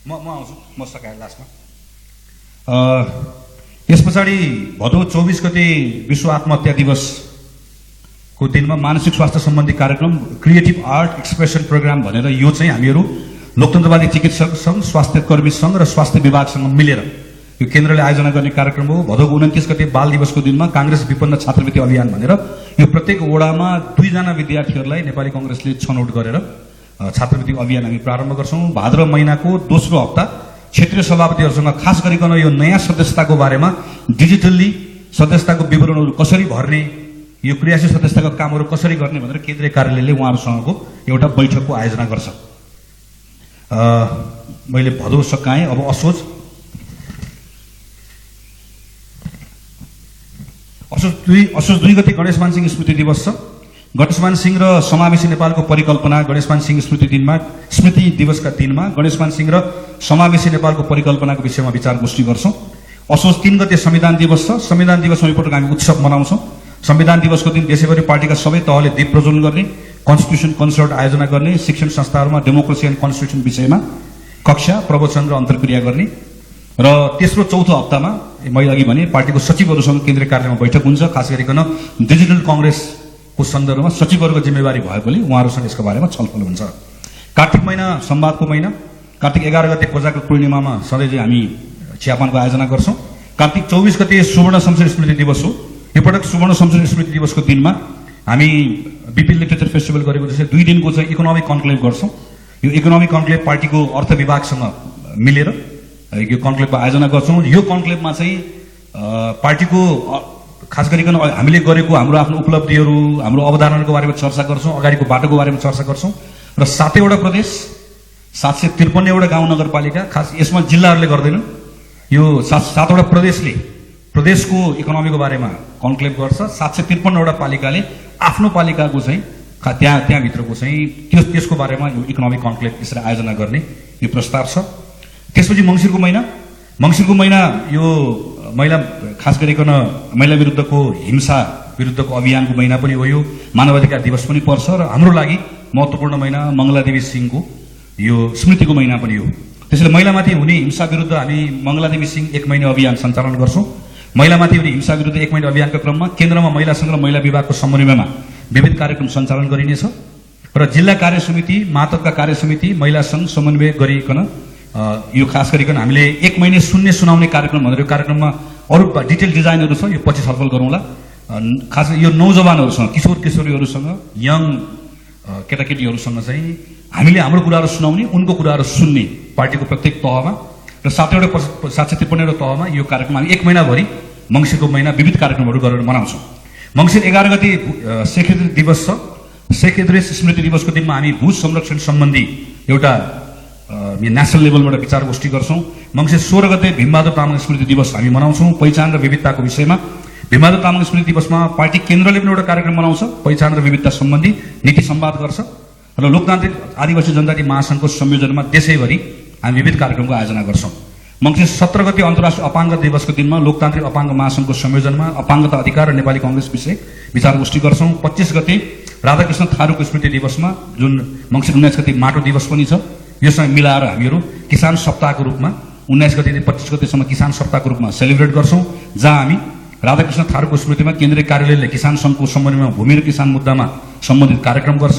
Speaker 1: म आउँछु, म सकाएँ लास्टमा। यस पछाडि भदौ 24 गते विश्व आत्महत्या दिवसको दिनमा मानसिक स्वास्थ्य सम्बन्धी कार्यक्रम क्रिएटिभ आर्ट एक्सप्रेसन प्रोग्राम भनेर यो चाहिँ हामीहरू लोकतन्त्रवादी चिकित्सक सङ्घ, स्वास्थ्य कर्मी सङ्घ र स्वास्थ्य विभागसँग मिलेर यो केन्द्रले आयोजना गर्ने कार्यक्रम हो। भदौको 29 गते बाल दिवसको दिनमा काङ्ग्रेस विपन्न छात्रवृत्ति अभियान भनेर यो प्रत्येक वडामा 2 जना विद्यार्थीहरूलाई नेपाली कङ्ग्रेसले छनौट गरेर छात्रवृत्ति अभियान हामी प्रारम्भ गर्छौँ। भाद्र महिनाको दोस्रो हप्ता क्षेत्रीय सभापतिहरूसँग खास गरिकन यो नयाँ सदस्यताको बारेमा डिजिटल्ली सदस्यताको विवरणहरू कसरी भर्ने, यो क्रियाशील सदस्यताको कामहरू कसरी गर्ने भनेर केन्द्रीय कार्यालयले उहाँहरूसँगको एउटा बैठकको आयोजना गर्छ। मैले भदौ सकाएँ। अब असोज 2 गते गणेशमान सिंह स्मृति दिवस छ। गणेशमान सिंह र समावेशी नेपालको परिकल्पना, गणेशमान सिंह स्मृति दिवसका दिनमा गणेशमान सिंह र समावेशी नेपालको परिकल्पनाको विषयमा विचार गोष्ठी गर्छौँ। असोज 3 गते संविधान दिवस छ। संविधान दिवसमा यो पटक हामी उत्सव मनाउँछौँ। संविधान दिवसको दिन देशैभरि पार्टीका सबै तहले दीप प्रज्वलन गर्ने, कन्स्टिट्युसन कन्सर्ट आयोजना गर्ने, शिक्षण संस्थाहरूमा डेमोक्रेसी एन्ड कन्स्टिट्युसन विषयमा कक्षा, प्रवचन र अन्तर्क्रिया गर्ने। र तेस्रो चौथो हप्तामा मैले अघि भने पार्टीको सचिवहरूसँग केन्द्रीय कार्यालयमा बैठक हुन्छ। खास गरिकन डिजिटल कङ्ग्रेसको सन्दर्भमा सचिवहरूको जिम्मेवारी भएकोले उहाँहरूसँग यसको बारेमा छलफल हुन्छ। कार्तिक महिना संवादको महिना। कार्तिक 11 गते कोजाग्रत पूर्णिमामा सधैँ चाहिँ हामी चियापानको आयोजना गर्छौँ। कार्तिक 24 गते सुवर्ण शमशेर स्मृति दिवस हो। यो पटक सुवर्ण शमशेर स्मृति दिवसको दिनमा हामी बीपी लिटरेचर फेस्टिभल गरेको जस्तै 2 दिनको चाहिँ इकोनोमिक कन्क्लेभ गर्छौँ। यो इकोनोमिक कन्क्लेभ पार्टीको अर्थ विभागसँग मिलेर यो कन्क्लेभको आयोजना गर्छौँ। यो कन्क्लेभमा चाहिँ पार्टीको खास गरिकन हामीले गरेको हाम्रो आफ्नो उपलब्धिहरू, हाम्रो अवधारणाको बारेमा चर्चा गर्छौँ, अगाडिको बाटोको बारेमा चर्चा गर्छौँ। र 7वटा प्रदेश, 753वटा गाउँ नगरपालिका, खास यसमा जिल्लाहरूले गर्दैनन्, यो सातवटा प्रदेशको इकोनोमीको बारेमा कन्क्लेभ गर्छ। 753वटा पालिकाले आफ्नो पालिकाको चाहिँ त्यहाँभित्रको चाहिँ त्यसको बारेमा यो इकोनोमिक कन्क्लेभ यसरी आयोजना गर्ने यो प्रस्ताव छ। त्यसपछि मङ्सिरको महिना यो महिला खास गरिकन महिला विरुद्धको हिंसा विरुद्धको अभियानको महिना पनि हो। यो मानवाधिकार दिवस पनि पर्छ र हाम्रो लागि महत्त्वपूर्ण महिना मङ्गलादेवी सिंहको यो स्मृतिको महिना पनि हो। त्यसैले महिलामाथि हुने हिंसा विरुद्ध हामी मङ्गलादेवी सिंह 1 महिना अभियान सञ्चालन गर्छौँ। महिलामाथि हुने हिंसा विरुद्ध 1 महिना अभियानको क्रममा केन्द्रमा महिलासँग र महिला विभागको समन्वयमा विविध कार्यक्रम सञ्चालन गरिनेछ र जिल्ला कार्य समिति, मातहतका कार्य समिति, महिला सङ्घ समन्वय गरिकन यो खास गरिकन हामीले 1 महिने शून्य सुनाउने कार्यक्रम भनेर यो कार्यक्रममा अरू डिटेल डिजाइनहरू छ, यो पछि छलफल गरौँला। खास यो नौजवानहरूसँग, किशोर किशोरीहरूसँग, यङ केटाकेटीहरूसँग चाहिँ हामीले हाम्रो कुराहरू सुनाउने, उनको कुराहरू सुन्ने पार्टीको प्रत्येक तहमा र 753वटा तहमा यो कार्यक्रम हामी 1 महिनाभरि मङ्सिरको महिना विविध कार्यक्रमहरू गरेर मनाउँछौँ। मङ्सिर 11 गते शेखिद्री दिवस छ। शेखिद्री स्मृति दिवसको दिनमा हामी भू संरक्षण सम्बन्धी एउटा नेसनल लेभलबाट विचार गोष्ठी गर्छौँ। मङ्सिर 16 गते भीमबहादुर तामाङ स्मृति दिवस हामी मनाउँछौँ पहिचान र विविधताको विषयमा। भीमबहादुर तामाङ स्मृति दिवसमा पार्टी केन्द्रले पनि एउटा कार्यक्रम मनाउँछ, पहिचान र विविधता सम्बन्धी नीति सम्वाद गर्छ र लोकतान्त्रिक आदिवासी जनजाति महासङ्घको संयोजनमा देशैभरि हामी विविध कार्यक्रमको आयोजना गर्छौँ। मङ्सिर 17 गते अन्तर्राष्ट्रिय अपाङ्ग दिवसको दिनमा लोकतान्त्रिक अपाङ्ग महासङ्घको संयोजनमा अपाङ्गता अधिकार र नेपाली कङ्ग्रेस विषय विचार गोष्ठी गर्छौँ। 25 गते राधाकृष्ण थारूको स्मृति दिवसमा, जुन मङ्सिर 19 गते माटो दिवस पनि छ, योसँग मिलाएर हामीहरू किसान सप्ताहको रूपमा 19 गतेदेखि 25 गतेसम्म किसान सप्ताहको रूपमा सेलिब्रेट गर्छौँ, जहाँ हामी राधाकृष्ण थारूको स्मृतिमा केन्द्रीय कार्यालयले किसान सङ्घको समन्वयमा भूमि र किसान मुद्दामा सम्बन्धित कार्यक्रम गर्छ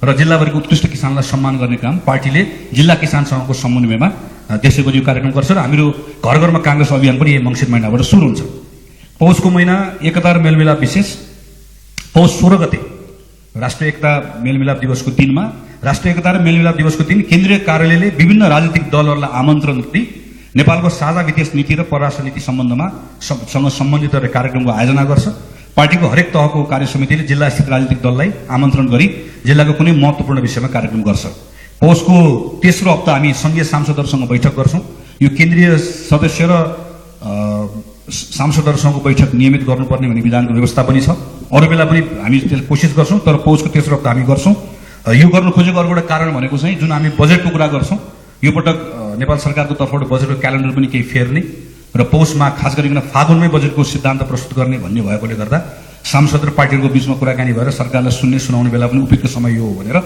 Speaker 1: र जिल्लाभरिको उत्कृष्ट किसानलाई सम्मान गर्ने काम पार्टीले जिल्ला किसान सङ्घको समन्वयमा देशैभरि यो कार्यक्रम गर्छ र हामीहरू घर घरमा काङ्ग्रेस अभियान पनि यही मङ्सिर महिनाबाट सुरु हुन्छ। पौषको महिना एकता र मेलमिलाप विशेष। पौष 16 गते राष्ट्रिय एकता मेलमिलाप दिवसको दिनमा, राष्ट्रिय एकता र मेलमिलाप दिवसको दिन केन्द्रीय कार्यालयले विभिन्न राजनीतिक दलहरूलाई आमन्त्रण दिई नेपालको साझा विदेश नीति र परराष्ट्र नीति सँग सम्बन्धित कार्यक्रमको आयोजना गर्छ। पार्टीको हरेक तहको कार्य समितिले जिल्लास्थित राजनीतिक दललाई आमन्त्रण गरी जिल्लाको कुनै महत्त्वपूर्ण विषयमा कार्यक्रम गर्छ। पौषको तेस्रो हप्ता हामी सङ्घीय सांसदहरूसँग बैठक गर्छौँ। यो केन्द्रीय सदस्य र सांसदहरूसँगको बैठक नियमित गर्नुपर्ने भन्ने विधानको व्यवस्था पनि छ। अरू बेला पनि हामी त्यसलाई कोसिस गर्छौँ, तर पौषको तेस्रो हप्ता हामी गर्छौँ। यो गर्न खोजेको अर्को एउटा कारण भनेको चाहिँ जुन हामी बजेटको कुरा गर्छौँ, यो पटक नेपाल सरकारको तर्फबाट बजेटको क्यालेन्डर पनि केही फेर्ने र पौषमा खास गरिकन फागुनमै बजेटको सिद्धान्त प्रस्तुत गर्ने भन्ने भएकोले गर्दा सांसद र पार्टीहरूको बिचमा कुराकानी भएर सरकारलाई सुनाउने बेला पनि उपयुक्त समय यो हो भनेर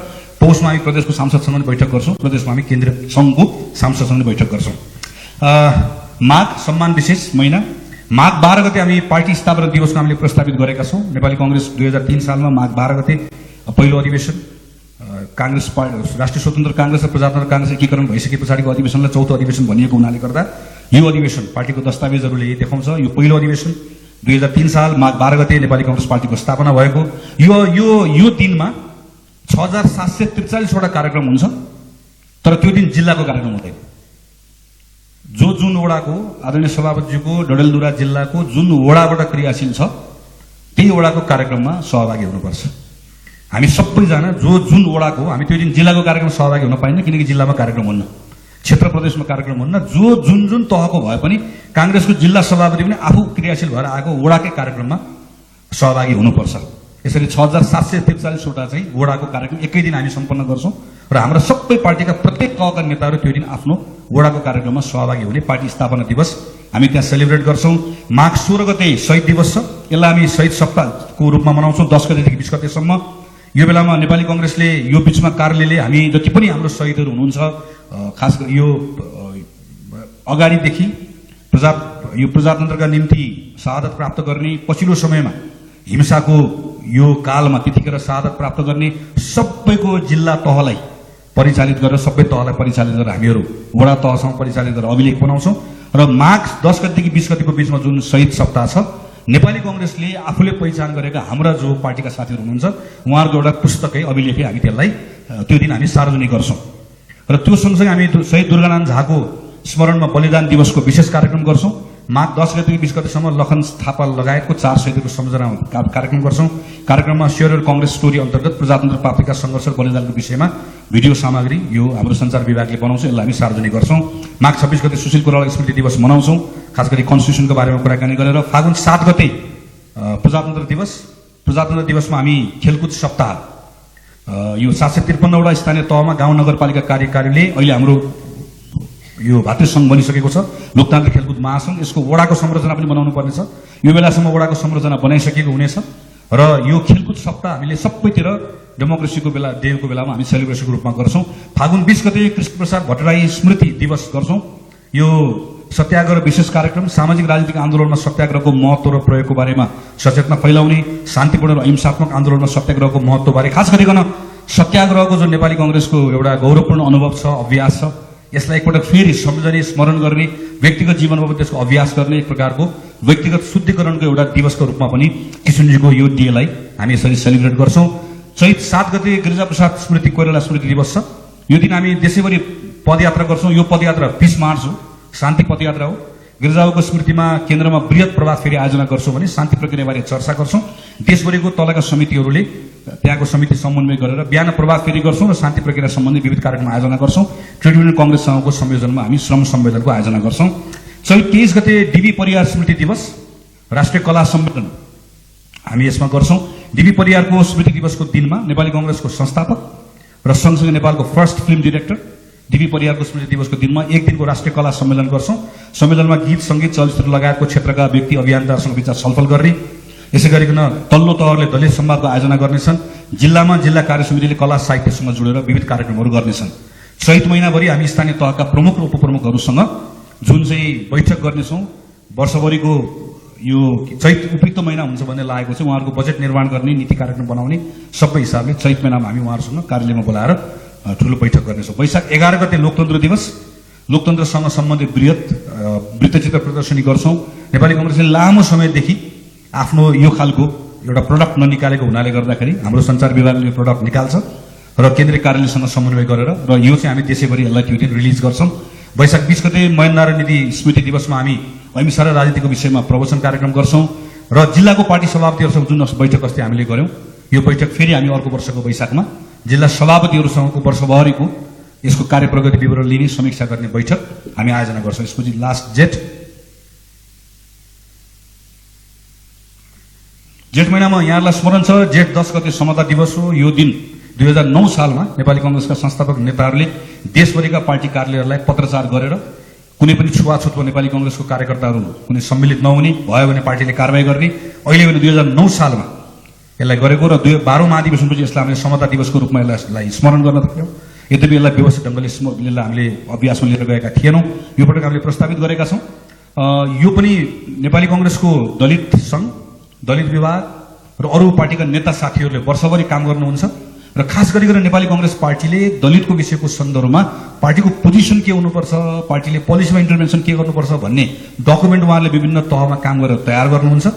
Speaker 1: पौषमा हामी प्रदेशको सांसदसँग पनि बैठक गर्छौँ, प्रदेशमा हामी केन्द्रीय सङ्घको सांसदसँग पनि बैठक गर्छौँ। माघ सम्मान विशेष महिना। माघ 12 गते हामी पार्टी स्थापना दिवसको हामीले प्रस्तावित गरेका छौँ। नेपाली कङ्ग्रेस 2003 सालमा माघ 12 गते पहिलो अधिवेशन, काङ्ग्रेस राष्ट्रिय स्वतन्त्र काङ्ग्रेस र प्रजातन्त्र काङ्ग्रेस एकीकरण भइसके पछाडिको अधिवेशनलाई चौथो अधिवेशन भनिएको हुनाले गर्दा यो अधिवेशन पार्टीको दस्तावेजहरूले यही देखाउँछ। यो पहिलो अधिवेशन 2003 साल माघ 12 गते नेपाली कङ्ग्रेस पार्टीको स्थापना भएको। यो दिनमा 6743वटा कार्यक्रम हुन्छ, तर त्यो दिन जिल्लाको कार्यक्रम हुँदैन। जुन वडाको आदरणीय सभापतिज्यूको डडेलधुरा जिल्लाको जुन वडाबाट क्रियाशील छ त्यही वडाको कार्यक्रममा सहभागी हुनुपर्छ। हामी सबैजना जुन वडाको, हामी त्यो दिन जिल्लाको कार्यक्रम सहभागी हुन पाइन्न किनकि जिल्लामा कार्यक्रम हुन्न, क्षेत्र प्रदेशमा कार्यक्रम हुन्न। जुन तहको भए पनि काङ्ग्रेसको जिल्ला सभापति पनि आफू क्रियाशील भएर आएको वडाकै कार्यक्रममा सहभागी हुनुपर्छ। यसरी 6743वटा चाहिँ वडाको कार्यक्रम एकै दिन हामी सम्पन्न गर्छौँ र हाम्रा सबै पार्टीका प्रत्येक तहका नेताहरू त्यो दिन आफ्नो वडाको कार्यक्रममा सहभागी हुने पार्टी स्थापना दिवस हामी त्यहाँ सेलिब्रेट गर्छौँ। माघ 16 गते शहीद दिवस छ, यसलाई हामी शहीद सप्ताहको रूपमा मनाउँछौँ 10 गतेदेखि 20 गतेसम्म। यो बेलामा नेपाली कङ्ग्रेसले यो बिचमा कार्यालयले हामी जति पनि हाम्रो शहीदहरू हुनुहुन्छ, खास गरी यो अगाडिदेखि यो प्रजातन्त्रका निम्ति शहादत प्राप्त गर्ने, पछिल्लो समयमा हिंसाको यो कालमा त्यतिखेर शहादत प्राप्त गर्ने सबैको जिल्ला तहलाई परिचालित गरेर, सबै तहलाई परिचालित गरेर हामीहरू वडा तहसँग परिचालित गरेर अभिलेख बनाउँछौँ र माघ 10 गतेदेखि 20 गतेको बिचमा जुन शहीद सप्ताह छ, नेपाली कङ्ग्रेसले आफूले पहिचान गरेका हाम्रा जो पार्टीका साथीहरू हुनुहुन्छ उहाँहरूको एउटा पुस्तकै अभिलेखै हामी त्यसलाई त्यो दिन हामी सार्वजनिक गर्छौँ। र त्यो सँगसँगै हामी शहीद दुर्गानारायण झाको स्मरणमा बलिदान दिवसको विशेष कार्यक्रम गर्छौँ। माघ 10 गतेदेखि 20 गतेसम्म लखन थापा लगायतको 4 शहीदको सम्झना कार्यक्रम गर्छौं। कार्यक्रममा शेयर कांग्रेस स्टोरी अन्तर्गत प्रजातन्त्र प्राप्तिका संघर्ष र बलिदानको विषयमा भिडियो सामग्री यो हाम्रो सञ्चार विभागले बनाउँछ, यसलाई हामी सार्वजनिक गर्छौं। माघ 26 गते सुशील कोइराला स्मृति दिवस मनाउँछौं, खास गरी कन्स्टिट्युसनको बारेमा कुराकानी गरेर। फागुन 7 गते प्रजातन्त्र दिवसमा हामी खेलकुद सप्ताह यो 753 वटा स्थानीय तहमा गाउँ नगरपालिका कार्यकारीले अहिले हाम्रो यो भातृ संघ बनिसकेको छ, लोकतान्त्रिक खेलकुद महासंघ। यसको वडाको संरचना पनि बनाउनु पर्नेछ। यो बेलासम्म वडाको संरचना बनाइसकेको हुनेछ र यो खेलकुद सप्ताह हामीले सबैतिर डेमोक्रेसीको बेला डेको बेलामा हामी सेलिब्रेसनको रूपमा गर्छौं। फागुन 20 गते कृष्णप्रसाद भट्टराई स्मृति दिवस गर्छौं। यो सत्याग्रह विशेष कार्यक्रम सामाजिक राजनीतिक आन्दोलनमा सत्याग्रहको महत्व र प्रयोगको बारेमा सचेतना फैलाउने, शान्तिपूर्ण र अहिंसात्मक आन्दोलनमा सत्याग्रहको महत्व बारे खास गरिकन सत्याग्रहको जो नेपाली कांग्रेसको एउटा गौरवपूर्ण अनुभव छ, अभ्यास छ, यसलाई एकपटक फेरि सम्झने, स्मरण गर्ने, व्यक्तिगत जीवनमा पनि त्यसको अभ्यास गर्ने, एक प्रकारको व्यक्तिगत शुद्धिकरणको एउटा दिवसको रूपमा पनि किशनजीको यो डेलाई हामी यसरी सेलिब्रेट गर्छौं। चैत 7 गते गिरिजाप्रसाद स्मृति कोइराला स्मृति दिवस छ। यो दिन हामी देशैभरि पदयात्रा गर्छौं। यो पदयात्रा पीस मार्च हो, शान्ति पदयात्रा हो। गिरिजाको स्मृतिमा केन्द्रमा वृहत प्रभात फेरि आयोजना गर्छौं भने शान्ति प्रक्रियाबारे चर्चा गर्छौं। देशभरिको तलका समितिहरूले त्यहाँको समिति समन्वय गरेर बिहान प्रभात फेरि गर्छौं र शान्ति प्रक्रिया सम्बन्धी विविध कार्यक्रम आयोजना गर्छौं। ट्रेड युनियन कांग्रेस संघको संयोजनमा हामी श्रम सम्मेलनको आयोजना गर्छौं। चैत 23 गते डीबी परियार स्मृति दिवस राष्ट्रिय कला सम्मेलन हामी यसमा गर्छौं। डीबी परियारको स्मृति दिवसको दिनमा नेपाली कांग्रेसको संस्थापक र सँगसँगै नेपालको फर्स्ट फिल्म डिरेक्टर डीबी परियारको स्मृति दिवसको दिनमा एक दिनको राष्ट्रिय कला सम्मेलन गर्छौं। सम्मेलनमा गीत, संगीत, चलचित्र लगायतको क्षेत्रका व्यक्ति अभियन्ताहरूसँग विचार छलफल गर्ने। यसै गरिकन तल्लो तहले दलित संवादको आयोजना गर्नेछन्। जिल्लामा जिल्ला कार्य समितिले कला साहित्यसँग जोडेर विविध कार्यक्रमहरू गर्नेछन्। चैत महिनाभरि हामी स्थानीय तहका प्रमुख र उपप्रमुखहरूसँग जुन चाहिँ बैठक गर्नेछौं, वर्षभरिको यो चैत उपयुक्त महिना हुन्छ भन्ने लागेको छ। उहाँहरूको बजेट निर्माण गर्ने, नीति कार्यक्रम बनाउने सबै हिसाबले चैत महिनामा हामी उहाँहरूसँग कार्यालयमा बोलाएर ठूलो बैठक गर्नेछौँ। वैशाख 11 गते लोकतन्त्र दिवस, लोकतन्त्रसँग सम्बन्धित वृत्तचित्र प्रदर्शनी गर्छौं। नेपाली कांग्रेसले लामो समयदेखि आफ्नो यो खालको एउटा प्रडक्ट ननिकालेको हुनाले गर्दाखेरि हाम्रो सञ्चार विभागले यो प्रडक्ट निकाल्छ र केन्द्रीय कार्यालयसँग समन्वय गरेर र यो चाहिँ हामी देशैभरि यसलाई त्यो दिन रिलिज गर्छौं। वैशाख 20 गते महेन्द्र निधि स्मृति दिवसमा हामी अहिंसा र राजनीतिको विषयमा प्रवचन कार्यक्रम गर्छौं र जिल्लाको पार्टी सभापतिहरूसँग जुन बैठक अस्ति हामीले गर्यौं, यो बैठक फेरि हामी अर्को वर्षको वैशाखमा जिल्ला सभापतिहरूसँगको वर्षभरिको यसको कार्य प्रगति विवरण लिने, समीक्षा गर्ने बैठक हामी आयोजना गर्छौं। यसपछि लास्ट जेठ महिनामा यहाँलाई स्मरण छ, जेठ 10 गते समता दिवस हो। यो दिन 2009 सालमा नेपाली कांग्रेसका संस्थापक नेताहरूले देशभरिका पार्टी कार्यालयहरूलाई पत्रचार गरेर कुनै पनि छुवाछुतमा नेपाली कांग्रेसको कार्यकर्ताहरू कुनै सम्मिलित नहुने, भयो भने पार्टीले कारबाही गर्ने, अहिले भने 2009 सालमा यसलाई गरेको र 12औं महाधिवेशनपछि यसलाई हामीले समता दिवसको रूपमा यसलाई स्मरण गर्न थाल्यौं। यद्यपि यसलाई व्यवस्थित ढंगले हामीले अभ्यासमा लिएर गएका थिएनौं। यो पटक हामीले प्रस्तावित गरेका छौं। यो पनि नेपाली कांग्रेसको दलित संघ, दलित विभाग र अरू पार्टीका नेता साथीहरूले वर्षभरि काम गर्नुहुन्छ र खास गरिकन नेपाली कांग्रेस पार्टीले दलितको विषयको सन्दर्भमा पार्टीको पोजिसन के हुनुपर्छ, पार्टीले पोलिसीमा इन्टरभेन्सन के गर्नुपर्छ भन्ने डकुमेन्ट उहाँहरूले विभिन्न तहमा काम गरेर तयार गर्नुहुन्छ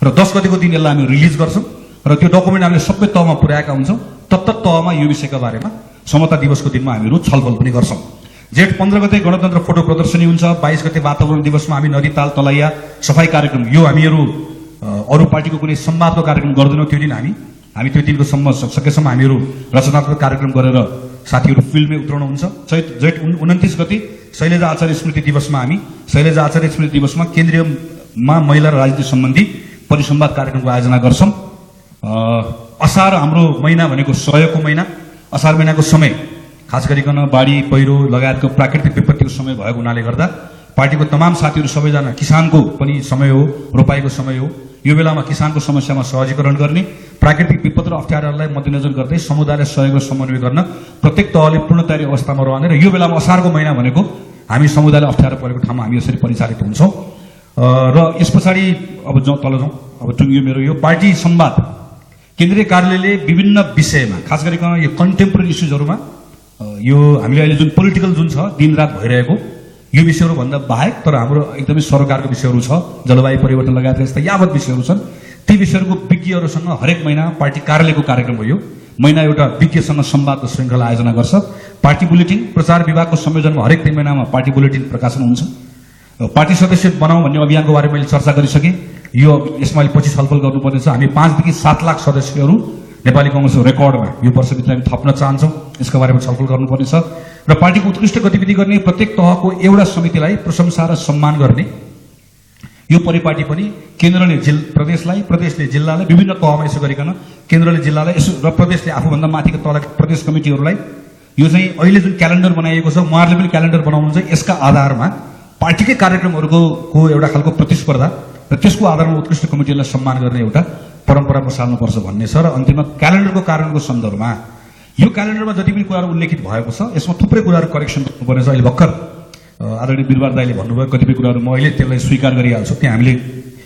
Speaker 1: र 10 गतेको दिन यसलाई हामी रिलिज गर्छौं र त्यो डकुमेन्ट हामीले सबै तहमा पुर्याएका हुन्छौं। तत्त तहमा यो विषयका बारेमा समता दिवसको दिनमा हामीहरू छलफल पनि गर्छौं। जेठ 15 गते गणतन्त्र फोटो प्रदर्शनी हुन्छ। 22 गते वातावरण दिवसमा हामी नदी, ताल, तलैया सफाई कार्यक्रम, यो हामीहरू अरू पार्टीको कुनै संवादको कार्यक्रम गर्दैनौँ। त्यो दिन हामी त्यो दिनको सकेसम्म हामीहरू रचनात्मक कार्यक्रम गरेर साथीहरू फिल्डमै उत्रनु हुन्छ। जेठ 29 गते शैलजा आचार्य स्मृति दिवसमा हामी शैलजा आचार्य स्मृति दिवसमा केन्द्रीयमा महिला र राजनीति सम्बन्धी परिसंवाद कार्यक्रमको आयोजना गर्छौं। असार हाम्रो महिना भनेको सहयोगको महिना। असार महिनाको समय खास गरिकन बाढी, पहिरो लगायतको प्राकृतिक विपत्तिको समय भएको हुनाले गर्दा पार्टीको तमाम साथीहरू सबैजना, किसानको पनि समय हो, रोपाईको समय हो। यो बेलामा किसानको समस्यामा सहजीकरण गर्ने, प्राकृतिक विपद र अप्ठ्याराहरूलाई मध्यनजर गर्दै समुदायलाई सहयोग र समन्वय गर्न प्रत्येक तहले पूर्ण तयारी अवस्थामा रहने र यो बेलामा असारको महिना भनेको हामी समुदायलाई अप्ठ्यारो परेको ठाउँमा हामी यसरी परिचालित हुन्छौं। र यस पछाडि अब तल जाउँ, अब टुङ्गियो मेरो यो पार्टी संवाद। केन्द्रीय कार्यालयले विभिन्न विषयमा खास गरिकन यो कन्टेम्पोरेरी इस्युजहरूमा यो हामीले अहिले जुन पोलिटिकल जुन छ दिनरात भइरहेको यो विषयहरू भन्दा बाहेक तर हाम्रो एकदमै सरकारको विषयहरू छ, जलवायु परिवर्तन लगायत यस्ता यावत विषयहरू छन्। ती विषयहरूको विज्ञहरूसँग हरेक महिना पार्टी कार्यालयको कार्यक्रम हो। यो महिना एउटा विज्ञसँग संवादको श्रृङ्खला आयोजना गर्छ। पार्टी बुलेटिन प्रचार विभागको संयोजनमा हरेक 3 महिनामा पार्टी बुलेटिन प्रकाशन हुन्छ पार्टी सदस्य बनाऊ भन्ने अभियानको बारेमा मैले चर्चा गरिसकेँ। यो यसमा अहिले पछि छलफल गर्नुपर्नेछ। हामी 5 देखि 7 लाख सदस्यहरू नेपाली कांग्रेसको रेकर्डमा यो वर्षभित्र हामी थप्न चाहन्छौँ। यसको बारेमा छलफल गर्नुपर्नेछ र पार्टीको उत्कृष्ट गतिविधि गर्ने प्रत्येक तहको एउटा समितिलाई प्रशंसा र सम्मान गर्ने यो परिपाटी पनि केन्द्रले प्रदेशलाई, प्रदेशले जिल्लालाई, विभिन्न तहमा यसो गरिकन केन्द्रले जिल्लालाई यसो र प्रदेशले आफूभन्दा माथिको तलका प्रदेश कमिटीहरूलाई यो चाहिँ अहिले जुन क्यालेन्डर बनाइएको छ, उहाँहरूले पनि क्यालेन्डर बनाउनुहुन्छ। यसका आधारमा पार्टीकै कार्यक्रमहरूको एउटा खालको प्रतिस्पर्धा र त्यसको आधारमा उत्कृष्ट कमिटीलाई सम्मान गर्ने एउटा परम्परा बसाल्नुपर्छ भन्ने छ। र अन्तिममा क्यालेन्डरको कारणको सन्दर्भमा यो क्यालेन्डरमा जति पनि कुराहरू उल्लेखित भएको छ यसमा थुप्रै कुराहरू करेक्सन गर्नुपर्नेछ। अहिले भर्खर आदरणीय बिरबार दाइले भन्नुभयो कतिपय कुराहरू म अहिले त्यसलाई स्वीकार गरिहाल्छु। त्यहाँ हामीले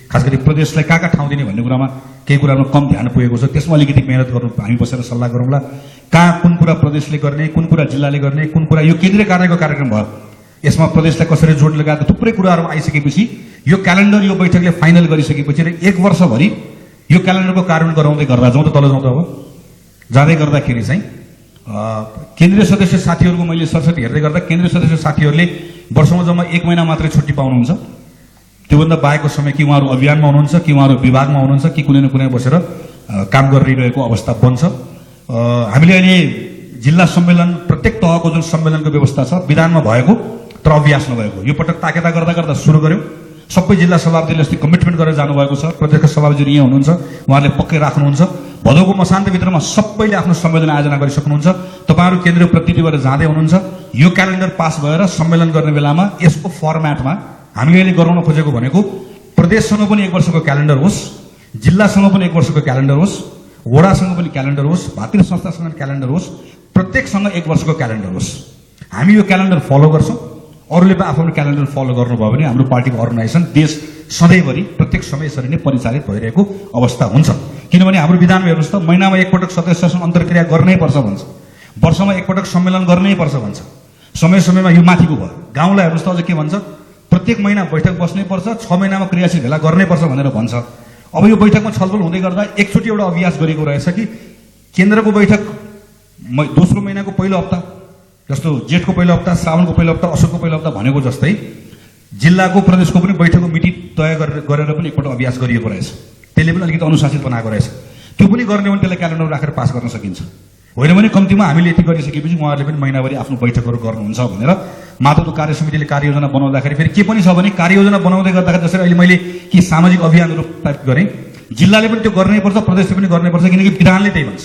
Speaker 1: खास गरी प्रदेशलाई कहाँ ठाउँ दिने भन्ने कुरामा केही कुरामा कम ध्यान पुगेको छ। त्यसमा अलिकति मेहनत गर्नु, हामी बसेर सल्लाह गरौँला कहाँ कुन कुरा प्रदेशले गर्ने, कुन कुरा जिल्लाले गर्ने, कुन कुरा यो केन्द्रीय कार्यको कार्यक्रम भयो, यसमा प्रदेशलाई कसरी जोड लगाएको थुप्रै कुराहरू आइसकेपछि यो क्यालेन्डर यो बैठकले फाइनल गरिसकेपछि र 1 वर्षभरि यो क्यालेन्डरको कार्यान्वयन गराउँदै गर्दा जाउँ त तल जाउँ त अब जाँदै गर्दाखेरि चाहिँ केन्द्रीय सदस्य साथीहरूको मैले सरसरी हेर्दै गर्दा केन्द्रीय सदस्य साथीहरूले वर्षमा जम्मा 1 महिना मात्रै छुट्टी पाउनुहुन्छ। त्योभन्दा बाहेकको समय कि उहाँहरू अभियानमा हुनुहुन्छ, कि उहाँहरू विभागमा हुनुहुन्छ, कि कुनै न कुनै बसेर काम गरिरहेको अवस्था बन्छ। हामीले अहिले जिल्ला सम्मेलन प्रत्येक तहको जुन सम्मेलनको व्यवस्था छ विधानमा भएको तर अभ्यास नभएको यो पटक ताकेता गर्दा गर्दा सुरु गर्यौँ। सबै जिल्ला सभापतिले अस्ति कमिटमेन्ट गरेर जानुभएको छ। प्रदेशका सभापतिहरू यहाँ हुनुहुन्छ, उहाँहरूले पक्कै राख्नुहुन्छ। भदौको मसान्तभित्रमा सबैले आफ्नो सम्मेलन आयोजना गरिसक्नुहुन्छ। तपाईँहरू केन्द्रीय प्रतिनिधि भएर जाँदै हुनुहुन्छ। यो क्यालेन्डर पास भएर सम्मेलन गर्ने बेलामा यसको फर्मेटमा हामीले अहिले गराउन खोजेको भनेको प्रदेशसँग पनि 1 वर्षको क्यालेन्डर होस्, जिल्लासँग पनि 1 वर्षको क्यालेन्डर होस्, वडासँग पनि क्यालेन्डर होस्, भातृ संस्थासँग क्यालेन्डर होस्, प्रत्येकसँग 1 वर्षको क्यालेन्डर होस्। हामी यो क्यालेन्डर फलो गर्छौँ। अरूले पनि आफ्नो क्यालेन्डर फलो गर्नुभयो भने हाम्रो पार्टीको अर्गनाइजेसन देश सधैँभरि प्रत्येक समय यसरी नै परिचालित भइरहेको अवस्था हुन्छ। किनभने हाम्रो विधानमा हेर्नुहोस् त महिनामा 1 पटक सदस्यसँग अन्तर्क्रिया गर्नै पर्छ भन्छ, वर्षमा 1 पटक सम्मेलन गर्नै पर्छ भन्छ। समय समयमा यो माथिको भयो। गाउँलाई हेर्नुहोस् त अझ के भन्छ, प्रत्येक महिना बैठक बस्नै पर्छ, 6 महिनामा क्रियाशील भेला गर्नै पर्छ भनेर भन्छ। अब यो बैठकमा छलफल हुँदै गर्दा एकचोटि एउटा अभ्यास गरेको रहेछ कि केन्द्रको बैठक दोस्रो महिनाको पहिलो हप्ता जस्तो जेठको पहिलो हप्ता, श्रावणको पहिलो हप्ता, असोजको पहिलो हप्ता भनेको जस्तै जिल्लाको प्रदेशको पनि बैठकको मिति तय गरेर पनि एकपल्ट अभ्यास गरिएको रहेछ। त्यसले पनि अलिकति अनुशासित बनाएको रहेछ। त्यो पनि गर्ने भने त्यसलाई क्यालेन्डर राखेर पास गर्न सकिन्छ। होइन भने कम्तीमा हामीले यति गरिसकेपछि उहाँहरूले पनि महिनाभरि आफ्नो बैठकहरू गर्नुहुन्छ भनेर मातहतको कार्य समितिले कार्ययोजना बनाउँदाखेरि फेरि के पनि छ भने कार्ययोजना बनाउँदै गर्दाखेरि जसरी अहिले मैले के सामाजिक अभियानहरू गरेँ, जिल्लाले पनि त्यो गर्नैपर्छ, प्रदेशले पनि गर्नैपर्छ। किनकि विधानले त्यही भन्छ।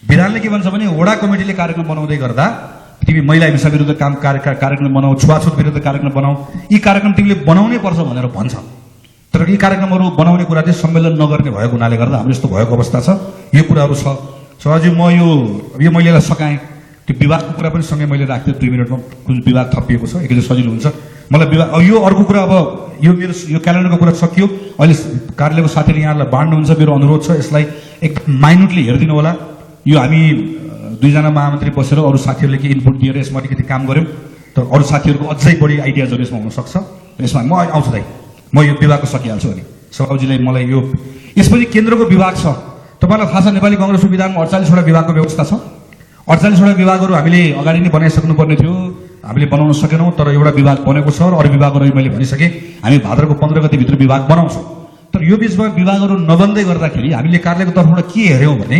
Speaker 1: विधानले के भन्छ भने वडा कमिटीले कार्यक्रम बनाउँदै गर्दा तिमी महिला हिंसा विरुद्ध कार्यक्रम बनाऊ, छुवाछुत विरुद्ध कार्यक्रम बनाऊ, यी कार्यक्रम तिमीले बनाउनै पर्छ भनेर भन्छ। तर यी कार्यक्रमहरू बनाउने कुरा चाहिँ सम्मेलन नगर्ने भएको हुनाले गर्दा हाम्रो यस्तो भएको अवस्था छ। यो कुराहरू छ। सर म यो मैले यसलाई सकाएँ। त्यो विभागको कुरा पनि सँगै मैले राख्थेँ 2 मिनटमा कुन विभाग थपिएको छ एकैचोटि सजिलो हुन्छ मलाई विभाग। अब यो अर्को कुरा, अब यो मेरो यो क्यालेन्डरको कुरा सकियो। अहिले कार्यालयको साथीले यहाँलाई बाँड्नुहुन्छ, मेरो अनुरोध छ यसलाई एकदम माइन्युटली हेरिदिनु होला। यो हामी 2 जना महामन्त्री बसेर अरू साथीहरूले के इनपुट दिएर यसमा अलिकति काम गऱ्यौँ। तर अरू साथीहरूको अझै बढी आइडियाजहरू यसमा हुनसक्छ। यसमा म आउँछु दाइ, म यो विभागको सकिहाल्छु अनि सभापतिजीलाई मलाई यो यसपछि केन्द्रको विभाग छ। तपाईँलाई थाहा छ नेपाली कांग्रेसको विधानमा 48वटा विभागको व्यवस्था छ। 48वटा विभागहरू हामीले अगाडि नै बनाइसक्नु पर्ने थियो, हामीले बनाउन सकेनौँ। तर एउटा विभाग बनेको छ र अरू विभागहरू मैले भनिसकेँ हामी भाद्रको 15 गतिभित्र विभाग बनाउँछौँ। तर यो बिचमा विभागहरू नबन्दै गर्दाखेरि हामीले कार्यालयको तर्फबाट के हेऱ्यौँ भने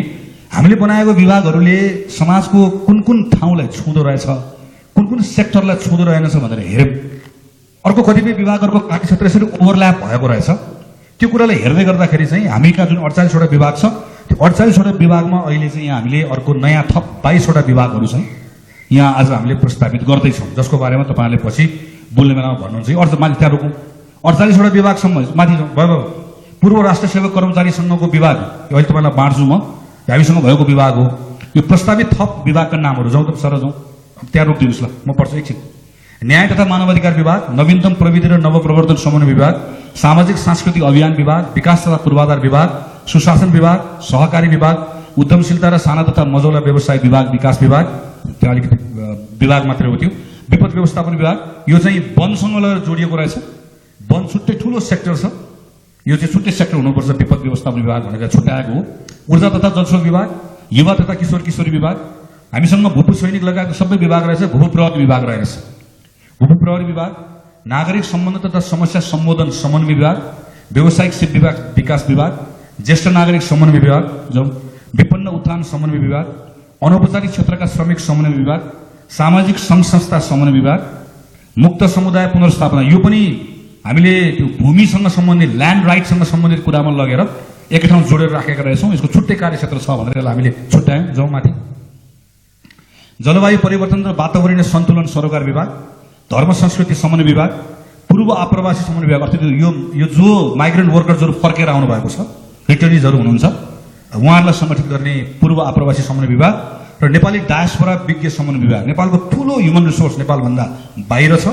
Speaker 1: हामीले बनाएको विभागहरूले समाजको कुन कुन ठाउँलाई छुँदो रहेछ, कुन कुन सेक्टरलाई छुँदो रहेनछ भनेर हेऱ्यौँ। अर्को कतिपय विभागहरूको कार्यक्षेत्र यसरी ओभरल्याप भएको रहेछ। त्यो कुरालाई हेर्दै गर्दाखेरि चाहिँ हामीका जुन 48वटा विभाग छ त्यो 48वटा विभागमा अहिले चाहिँ यहाँ हामीले अर्को नयाँ थप 22वटा विभागहरू चाहिँ यहाँ आज हामीले प्रस्तावित गर्दैछौँ, जसको बारेमा तपाईँहरूले पछि बोल्ने बेलामा भन्नुहुन्छ। अर्थ माथि त्यहाँ रोकौँ। 48वटा विभागसम्म माथि भयो। पूर्व राष्ट्र सेवक कर्मचारी सङ्घको विभाग अहिले तपाईँलाई बाँड्छु म, हामीसँग भएको विभाग हो। यो प्रस्तावित थप विभागका नामहरू जाउँ त सर जाउँ, त्यहाँ रोकिदिनुहोस् ल, म पढ्छु एकछिन। न्याय तथा मानवाधिकार विभाग, नवीनतम प्रविधि र नवप्रवर्तन समन्वय विभाग, सामाजिक सांस्कृतिक अभियान विभाग, विकास तथा पूर्वाधार विभाग, सुशासन विभाग, सहकारी विभाग, उद्यमशीलता र साना तथा मझौला व्यवसाय विभाग, विकास विभाग, त्यहाँ अलिकति विभाग मात्रै हो त्यो। विपद व्यवस्थापन विभाग, यो चाहिँ वनसँग जोडिएको रहेछ। वन छुट्टै ठुलो सेक्टर छ, यो चाहिँ छुट्टै सेक्टर हुनुपर्छ। विपद व्यवस्थापन विभाग भनेर छुट्याएको हो। ऊर्जा तथा जलस्रोत विभाग, युवा तथा किशोर किशोरी विभाग, हामीसँग भूपू सैनिक लगायतको सबै विभाग रहेछ। भूपू प्रहरी विभाग रहेछ। भूपू प्रहरी विभाग, नागरिक सम्बन्ध तथा समस्या सम्बोधन समन्वय विभाग, व्यावसायिक सिप विभाग विकास विभाग, ज्येष्ठ नागरिक समन्वय विभाग, जो विपन्न उत्थान समन्वय विभाग, अनौपचारिक क्षेत्रका श्रमिक समन्वय विभाग, सामाजिक संघ संस्था समन्वय विभाग, मुक्त समुदाय पुनर्स्थापना, यो पनि हामीले त्यो भूमिसँग सम्बन्धित ल्यान्ड राइटसँग सम्बन्धित कुरामा लगेर एकै ठाउँ जोडेर राखेका रहेछौँ। यसको छुट्टै कार्यक्षेत्र छ भनेर यसलाई हामीले छुट्यायौँ जाउँ माथि। जलवायु परिवर्तन र वातावरणीय सन्तुलन सरोकार विभाग, धर्म संस्कृति समन्वय विभाग, पूर्व आप्रवासी समन्वय विभाग, अर्थात् यो जो माइग्रेन्ट वर्कर्सहरू फर्केर आउनु भएको छ, रिटर्निजहरू हुनुहुन्छ, उहाँहरूलाई संगठित गर्ने पूर्व आप्रवासी समन्वय विभाग र नेपाली डायस्पोरा विज्ञ समन्वय विभाग। नेपालको ठूलो ह्युमन रिसोर्स नेपालभन्दा बाहिर छ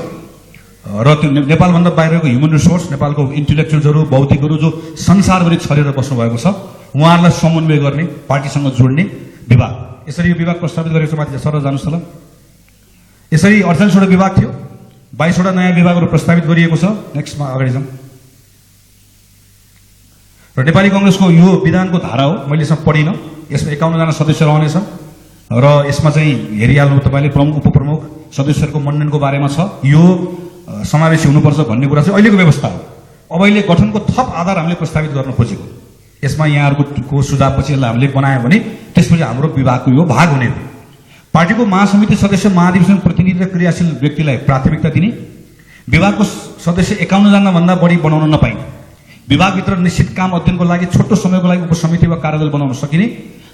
Speaker 1: र त्यो नेपालभन्दा बाहिरको ह्युमन रिसोर्स नेपालको इन्टेलेक्चुअल्सहरू बौद्धिकहरू जो संसारभरि छरेर बस्नु भएको छ, उहाँहरूलाई समन्वय गर्ने, पार्टीसँग जोड्ने विभाग। यसरी यो विभाग प्रस्तावित गरेको छ। माथि सर जानुहोस् त ल। यसरी 48वटा विभाग थियो, 22वटा नयाँ विभागहरू प्रस्तावित गरिएको छ। नेक्स्टमा अगाडि जाउँ। र नेपाली कांग्रेसको यो विधानको धारा हो, मैले यसमा पढिनँ। यसमा 51 जना सदस्य रहनेछन् र यसमा चाहिँ हेरिहाल्नु तपाईँले प्रमुख उपप्रमुख सदस्यहरूको मनोनयनको बारेमा छ। यो समावेशी हुनुपर्छ भन्ने कुरा चाहिँ अहिलेको व्यवस्था हो। अब अहिले गठनको थप आधार हामीले प्रस्तावित गर्न खोजेको। यसमा यहाँहरूको सुझावपछि यसलाई हामीले बनायो भने त्यसपछि हाम्रो विभागको यो भाग हुने हो। पार्टीको महासमिति सदस्य महाधिवेशन प्रतिनिधि र क्रियाशील व्यक्तिलाई प्राथमिकता दिने, विभागको सदस्य 51 जना भन्दा बढी बनाउन नपाइने, विभागभित्र निश्चित काम अध्ययनको लागि छोटो समयको लागि उपसमिति वा कार्यदल बनाउन सकिने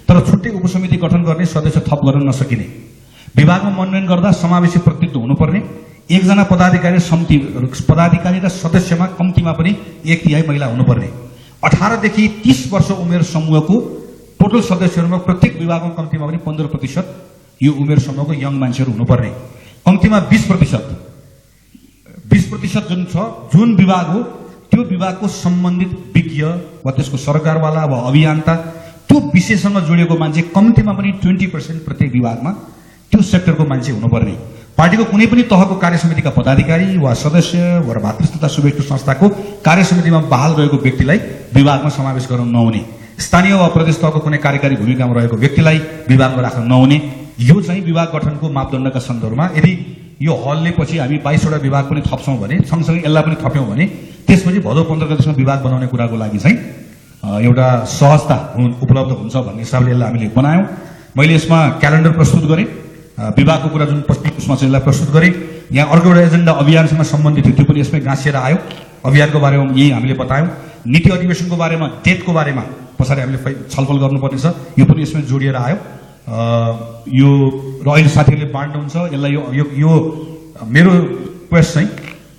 Speaker 1: तर छुट्टै उपसमिति गठन गर्ने, सदस्य थप गर्न नसकिने, विभागमा मनोनयन गर्दा समावेशी प्रतिनिधित्व हुनुपर्ने, 1 जना पदाधिकारी र सदस्यमा कम्तीमा पनि 1/3 महिला हुनुपर्ने, 18 देखि 30 वर्ष उमेर समूहको टोटल सदस्यहरूमा प्रत्येक विभागमा कम्तीमा पनि 15% यो उमेर समूहको यङ मान्छेहरू हुनुपर्ने, कम्तीमा 20% जुन छ जुन विभाग हो त्यो विभागको सम्बन्धित विज्ञ वा त्यसको सरकारवाला वा अभियन्ता त्यो विषयसँग जोडिएको मान्छे कम्तीमा पनि 20% प्रत्येक विभागमा त्यो सेक्टरको मान्छे हुनुपर्ने, पार्टीको कुनै पनि तहको कार्यसमितिका पदाधिकारी वा सदस्य वा भातृ तथा शुभेच्छु संस्थाको कार्यसमितिमा बहाल रहेको व्यक्तिलाई विभागमा समावेश गर्न नहुने, स्थानीय वा प्रदेश तहको कुनै कार्यकारी भूमिकामा रहेको व्यक्तिलाई विभागमा राख्न नहुने। यो चाहिँ विभाग गठनको मापदण्डका सन्दर्भमा यदि यो हलले पछि हामी 22वटा विभाग पनि थप्छौँ भने, सँगसँगै यसलाई पनि थप्यौँ भने त्यसपछि भदौ 15 गतेसम्म विभाग बनाउने कुराको लागि चाहिँ एउटा सहजता उपलब्ध हुन्छ भन्ने हिसाबले यसलाई हामीले बनायौँ। मैले यसमा क्यालेन्डर प्रस्तुत गरेँ, विभागको कुरा जुन उसमा चाहिँ यसलाई प्रस्तुत गरेँ। यहाँ अर्को एउटा एजेन्डा अभियानसँग सम्बन्धित थियो, त्यो पनि यसमै गाँसिएर आयो। अभियानको बारेमा यही हामीले बतायौँ। नीति अधिवेशनको बारेमा, डेटको बारेमा पछाडि हामीले छलफल गर्नुपर्ने छ, यो पनि यसमै जोडिएर आयो। यो र अहिले साथीहरूले बाँड्नुहुन्छ यसलाई। यो मेरो रिक्वेस्ट चाहिँ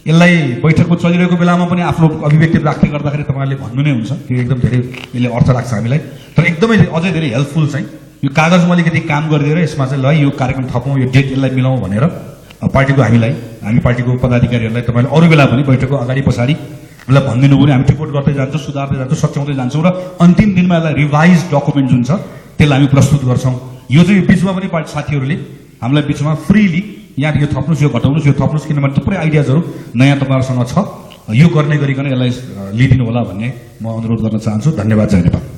Speaker 1: यसलाई बैठकको चलिरहेको बेलामा पनि आफ्नो अभिव्यक्ति राख्दै गर्दाखेरि तपाईँहरूले भन्नु नै हुन्छ, त्यो एकदम धेरै यसले अर्थ लाग्छ हामीलाई। तर एकदमै अझै धेरै हेल्पफुल चाहिँ यो कागजमा अलिकति काम गरिदिएर यसमा चाहिँ ल यो कार्यक्रम थपौँ, यो डेट यसलाई मिलाउँ भनेर पार्टीको हामी पार्टीको पदाधिकारीहरूलाई तपाईँले अरू बेला पनि बैठकको अगाडि पछाडि यसलाई भनिदिनु भने हामी रिपोर्ट गर्दै जान्छौँ, सुधार्दै जान्छौँ, सच्याउँदै जान्छौँ र अन्तिम दिनमा यसलाई रिभाइज डकुमेन्ट जुन छ त्यसलाई हामी प्रस्तुत गर्छौँ। यो चाहिँ बिचमा पनि पार्टी साथीहरूले हामीलाई बिचमा फ्रीली यहाँ यो थप्नुहोस्, यो घटाउनुहोस्, यो थप्नुहोस्, किनभने थुप्रै आइडियाजहरू नयाँ तपाईँहरूसँग छ, यो गर्ने गरिकन यसलाई लिइदिनु होला भन्ने म अनुरोध गर्न चाहन्छु। धन्यवाद। जय नेपाल।